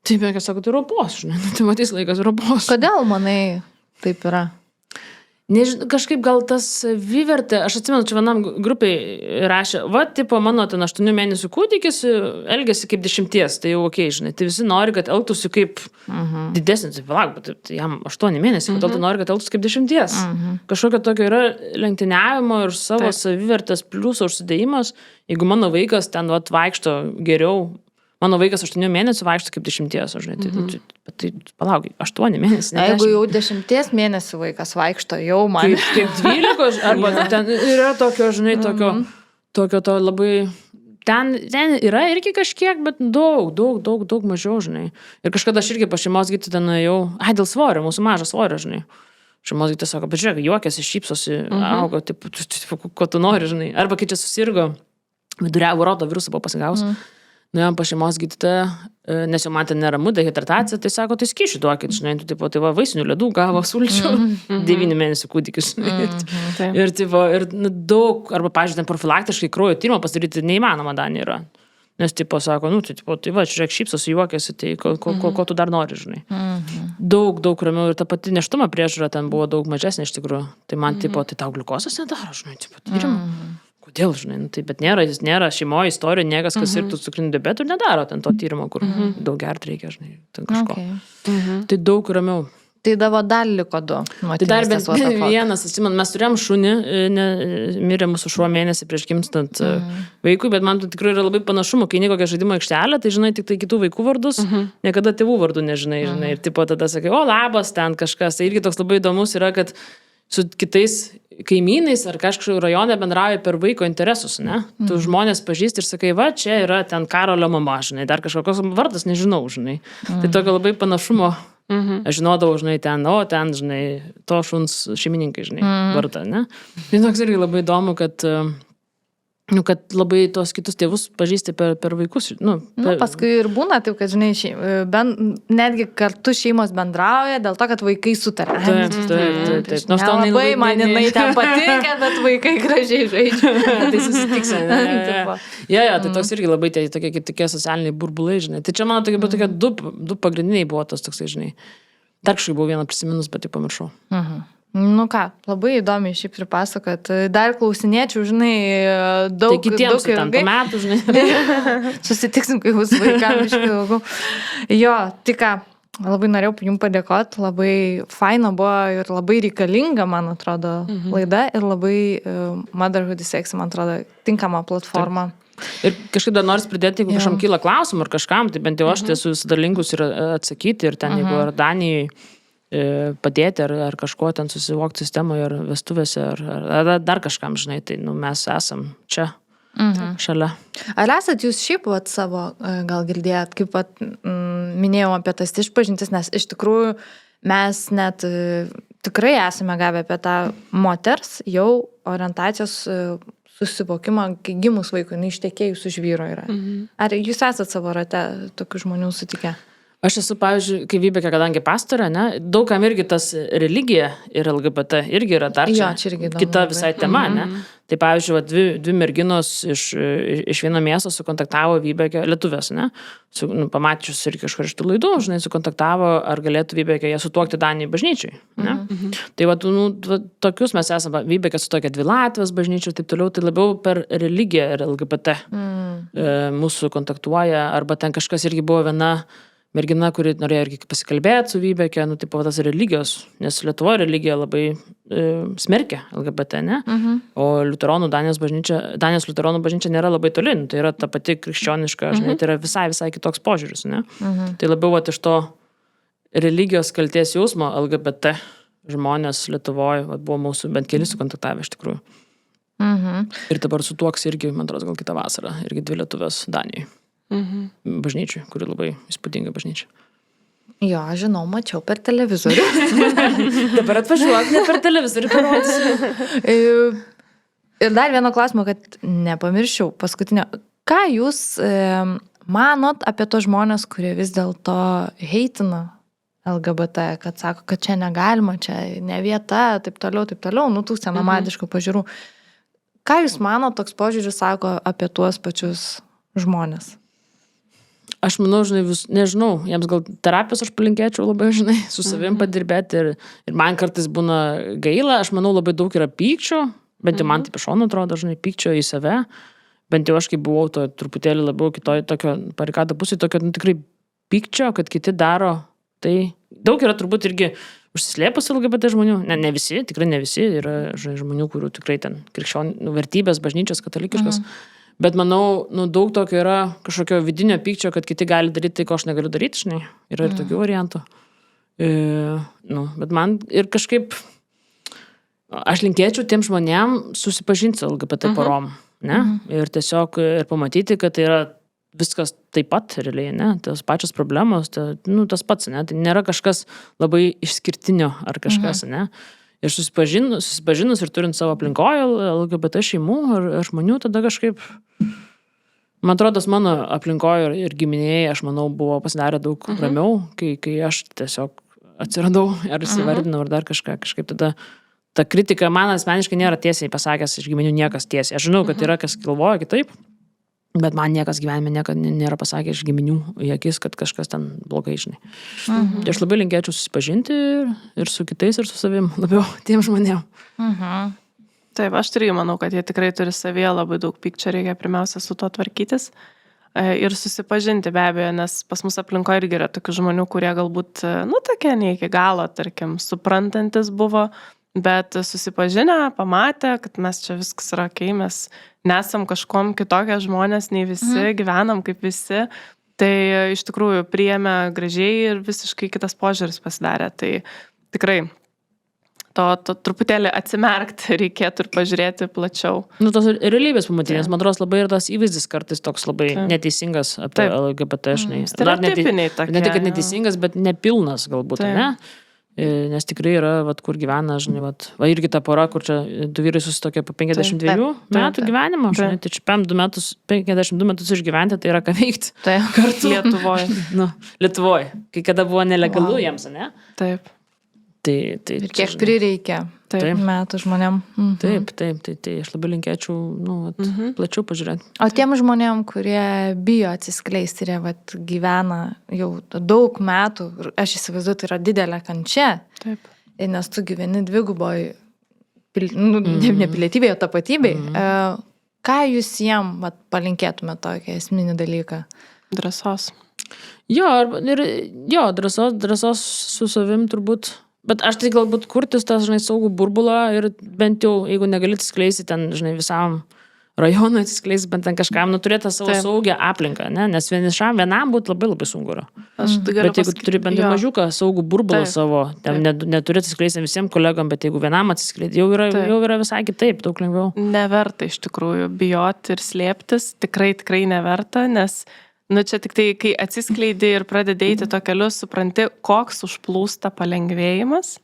Tai Vybekė sako, tai robos, žinai, tai matys laikas robos. Kodėl, manai, taip yra? Nežinau, kažkaip gal tas vyvertė, aš atsimenu, čia vienam grupiai rašė, tipo, mano ten 8 mėnesių kūdikis elgėsi kaip 10, tai jau okei, žinai, tai visi nori, kad elgtųsi kaip didesnis, tai palauk, bet tai jam 8 mėnesių, kodėl tu nori, kad elgtųsi kaip 10. Kažkokio tokio yra lenktyniavimo ir savo savivertės pliuso užsidėjimas, jeigu mano vaikas ten vaikšto geriau, mano vaikas 8 mėnesių vaikšto kaip 10, žinai, tai palauk, 8 mėnesių. Jeigu jau 10 mėnesių vaikas vaikšto, jau man. Kaip 12, arba ten yra tokio, žinai, tokio to labai, ten yra irgi kažkiek, bet daug mažiau, žinai. Ir kažkada aš irgi pas šeimos gydytoją ten nuėjau, dėl svorio, mūsų mažas svorio, žinai. Šeimos gydytojas sako, bet žiūrėk, juokiasi, šypsosi, auga, taip, ko tu nori, žinai. Arba kai čia susirgo, viduriavo roto virusą buvo pasigavus. Nuėjom pa šeimos gydytoją, nes jau man ten neramu, dehidratacija, tai sako, tai skysčių duokit, žinai, tai vaisinių ledų gavo sulčių, 9 mėnesių kūdikis, žinai. Ir daug, arba, pažiūrėjau, profilaktiškai kraujo tyrimą pasidaryti neįmanoma Danija yra. Nes, sako, tai va, žiūrėk, šypsosi, juokiasi, tai ko tu dar nori, žinai. Daug ramiau ir ta pati nėštumo priežiūra ten buvo daug mažesnė iš tikrųjų. Tai man, tai tau gliukozės nedaro, žinai, tyrimą. Kodėl, žinai, tai, bet nėra šeimoje istorija, niekas, kas sirgtų cukriniu diabetu, nedaro ten to tyrimo, kur daug gerti reikia, žinai, ten kažko. Tai daug ramiau. Tai davo dar liko 2. Tai dar bent vienas, atsimenu, mes turėjom šunį, mirė mūsų šuo mėnesį prieš gimstant vaikui, bet man tikrai yra labai panašumų, kai kokią žaidimo aikštelę, tai žinai tik tai kitų vaikų vardus, niekada tėvų vardų nežinai, žinai, ir tipo tada sakai, o labas, ten kažkas, tai irgi toks labai įdomus yra, kad su kitais kaimynais ar kažkaip rajone bendrauja per vaiko interesus, ne? Tu žmonės pažįsti ir sakai, va, čia yra ten Karolio mama, žinai, dar kažkokios vardas nežinau, žinai. Tai tokio labai panašumo, aš žinodavau, žinai, ten, žinai, to šuns šeimininkai, žinai, vardą, ne? Tai toks irgi labai įdomu, kad labai tos kitus tėvus pažįsti per vaikus. Paskui ir būna taip, kad, žinai, netgi kartu šeimos bendrauja dėl to, kad vaikai sutarė. Taip. Nelabai man jinai ten patinka, bet vaikai gražiai žaidžia. Tai susitiksime. Tai toks irgi labai tokie socialiniai burbulai, žinai. Tai čia mano tokie du pagrindiniai buvo tas toksai, žinai. Dar kažkaip buvo vieną prisiminus, bet tai pamiršau. Nu ką, labai įdomiai šiaip pripasakot. Dar klausinėčiau, žinai, daug. Tai kitiems ten po metų, žinai. Susitiksim, kai bus vaikam iškai daugiau. Jo, tik ką, labai norėjau jums padėkoti, labai faina buvo ir labai reikalinga, man atrodo, laida ir labai Motherhood is Sexy, man atrodo, tinkama platforma. Ir kažkaip dar nors pridėti, jeigu kažkam kyla klausimų ar kažkam, tai bent jau aš esu visada linkus ir atsakyti ir ten, jeigu ar Danijai padėti ar kažko ten susivokti sistemoje ar vestuvėse ar dar kažkam, žinai, tai mes esam čia šalia. Ar esat jūs šiaip savo, gal girdėjot, kaip minėjau apie tas išpažintis, nes iš tikrųjų mes net tikrai esame gavę apie tą moters jau orientacijos susivokimą, kai gimus vaikui, ištekėjus už vyro yra. Ar jūs esat savo rate tokių žmonių sutikę? Aš esu, pavyzdžiui, kai Vybekė, kadangi pastorė, ne, daug kam irgi tas religija ir LGBT irgi yra dar Jo, čia irgi įdomu kita labai. visai tema, ne. Tai, pavyzdžiui, va, dvi merginos iš vieno miesto sukontaktavo Vybekė, lietuvės, ne, pamačius ir kažkur iš tų laidų, žinai, sukontaktavo, ar galėtų Vybekė ją sutuokti Danijai bažnyčiai, ne. Tai, va, tokius mes esame, Vybekė sutuokė 2 Latvijos bažnyčių ir taip toliau, tai labiau per religiją ir LGBT mūsų kontaktuoja, arba ten kažkas irgi buvo viena mergina, kuri norėjo irgi pasikalbėti su Vybekė, nu, taip, tas religijos, nes Lietuvoje religija labai smerkia LGBT, ne? O liuteronų Danijos liuteronų bažnyčia nėra labai toli, nu, tai yra ta pati krikščioniška, žinai, tai yra visai kitoks požiūris, ne? Tai labiau vat, iš to religijos kalties jausmo LGBT žmonės Lietuvoje, vat, buvo mūsų bent keli sukontaktavę iš tikrųjų. Ir dabar sutuoks irgi, man atrodo, gal kitą vasarą, irgi 2 lietuvės Danijoje. Bažnyčiai, kuri labai įspūdinga bažnyčia. Jo, žinau, mačiau per televizorių. Dabar atvažiuok, ne per televizorių parodysiu. Ir dar vieno klausimo, kad nepamirščiau, paskutinio. Ką jūs manot apie tos žmonės, kurie vis dėlto heitina LGBT, kad sako, kad čia negalima, čia ne vieta, taip toliau, nu tų senamadiškų pažiūrų. Ką jūs manot, toks požiūris sako apie tuos pačius žmonės? Aš manau, žinai, nežinau, jiems gal terapijos aš palinkėčiau labai, žinai, su savim padirbėti ir man kartais būna gaila, aš manau, labai daug yra pykčio, bent jau man taip iš šono atrodo, žinai, pykčio į save, bent jau aš kai buvau to truputėlį labiau kitoj tokio barikado pusėje, tokio tikrai pykčio, kad kiti daro, tai daug yra turbūt irgi užsislėpus LGBT žmonių, ne visi, tikrai ne visi, yra žmonių, kurių tikrai ten krikščionių vertybės, bažnyčios, katalikiškos. Bet manau, nu, daug tokio yra kažkokio vidinio pykčio, kad kiti gali daryti tai, ko aš negaliu daryti, žinai. Yra ir tokių variantų. Bet man ir kažkaip, aš linkėčiau tiem žmonėm susipažinti su LGBT porom, ne? Ir tiesiog ir pamatyti, kad tai yra viskas taip pat realiai, ne? Tas pačios problemos, tas pats, ne? Tai nėra kažkas labai išskirtinio ar kažkas, ne? Ir susipažinus ir turint savo aplinkoje LGBT šeimų ar žmonių, tada kažkaip, man atrodo, mano aplinkoje ir giminėjai, aš manau, buvo pasidarę daug ramiau, kai aš tiesiog atsiradau ar įsivardinau ar dar kažkaip tada ta kritika man asmeniškai nėra tiesiai pasakęs iš giminių niekas tiesiai. Aš žinau, kad yra kas galvoja kitaip, bet man niekas gyvenime nėra pasakė iš giminių į akis, kad kažkas ten blogai, žinai. Tai aš labai linkėčiau susipažinti ir su kitais, ir su savim, labiau tiem žmonėm. Taip, aš irgi manau, kad jie tikrai turi savyje labai daug pykčio, reikia pirmiausia su tuo tvarkytis ir susipažinti be abejo, nes pas mus aplinkoje irgi yra tokių žmonių, kurie galbūt, nu, tokie ne iki galo, tarkim, suprantantis buvo, bet susipažinę, pamatę, kad mes čia viskas yra okei, mes nesam kažkom kitokie žmonės, nei visi, gyvenam kaip visi, tai iš tikrųjų priėmė gražiai ir visiškai kitas požiūris pasidarė, tai tikrai to truputėlį atsimerkti reikėtų ir pažiūrėti plačiau. Nu, tos realybės pamatinės, man atrodo, labai ir tas įvaizdis kartais toks labai neteisingas apie LGBT, žinai. Stereotipiniai tokie. Ne tik, kad neteisingas, bet nepilnas galbūt, ne? Nes tikrai yra, vat, kur gyvena, žinai, vat, irgi ta pora, kur čia 2 vyrai susitokė po 52 metų gyvenimo, žinai, tai čia 52 metus išgyventi, tai yra ką veikti. Kartu Lietuvoje. Nu, Lietuvoje, kai kada buvo nelegalu jiems, ne? Taip. Tai, ir kiek prireikia metų žmonėm. Taip, tai aš labai linkėčiau, nu, plačiau pažiūrėti. O tiem žmonėm, kurie bijo atsiskleisti ir vat, gyvena jau daug metų, aš įsivaizduoju, tai yra didelė kančia, nes tu gyveni dviguboj, ne pilietybėje, o tapatybėje. Ką jūs jiem vat, palinkėtume tokį esminį dalyką? Drąsos. Drąsos su savim turbūt. Bet aš tai galbūt kurtis tą, žinai, saugų burbulą ir bent jau, jeigu negali atsiskleisti ten, žinai, visam rajonui atsiskleisti, bent ten kažkam, nu, turėti savo saugią aplinką, ne? Nes vienam būtų labai labai sunku yra. Bet jeigu turi bent jau mažiuką saugų burbulą savo, ten neturi atsiskleisti visiems kolegom, bet jeigu vienam atsiskleisti, jau yra visai kitaip, daug lengviau. Neverta iš tikrųjų bijoti ir slėptis, tikrai neverta, nes nu, čia tik tai, kai atsiskleidi ir pradedi eiti to keliu, supranti, koks užplūsta palengvėjimas,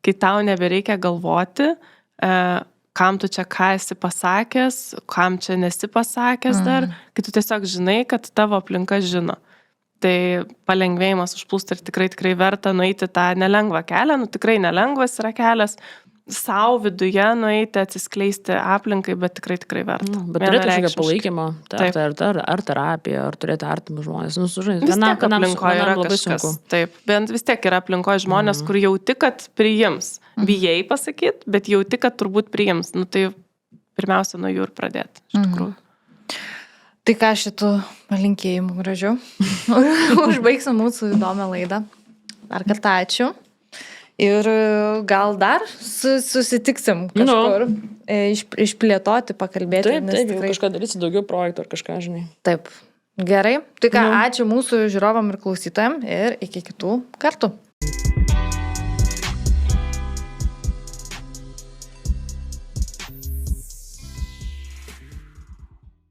kai tau nebereikia galvoti, kam tu čia ką esi pasakęs, kam čia nesi pasakęs dar, kai tu tiesiog žinai, kad tavo aplinka žino. Tai palengvėjimas užplūsta ir tikrai verta nueiti tą nelengvą kelią, tikrai nelengvas yra kelias, savo viduje nueiti, atsiskleisti aplinkai, bet tikrai verta. Bet turėti kažkokią palaikymą, ar terapiją, ar turėti artimus žmonės. Žinai, vis tiek aplinkoje yra labai sunku. Taip, bent vis tiek yra aplinkoje žmonės, kur jauti, kad priims. Bijai pasakyti, bet jauti, kad turbūt priims. Tai pirmiausia, nuo jų ir pradėti, iš tikrųjų. Tai ką šitų palinkėjimų gražių. Užbaigsim mūsų įdomią laidą. Dar kartą ačiū. Ir gal dar susitiksim kažkur, išplėtoti, pakalbėti. Taip, kažką darysi daugiau projektų ar kažką, žinai. Taip, gerai. Tai ką, ačiū mūsų žiūrovam ir klausytojam ir iki kitų kartų.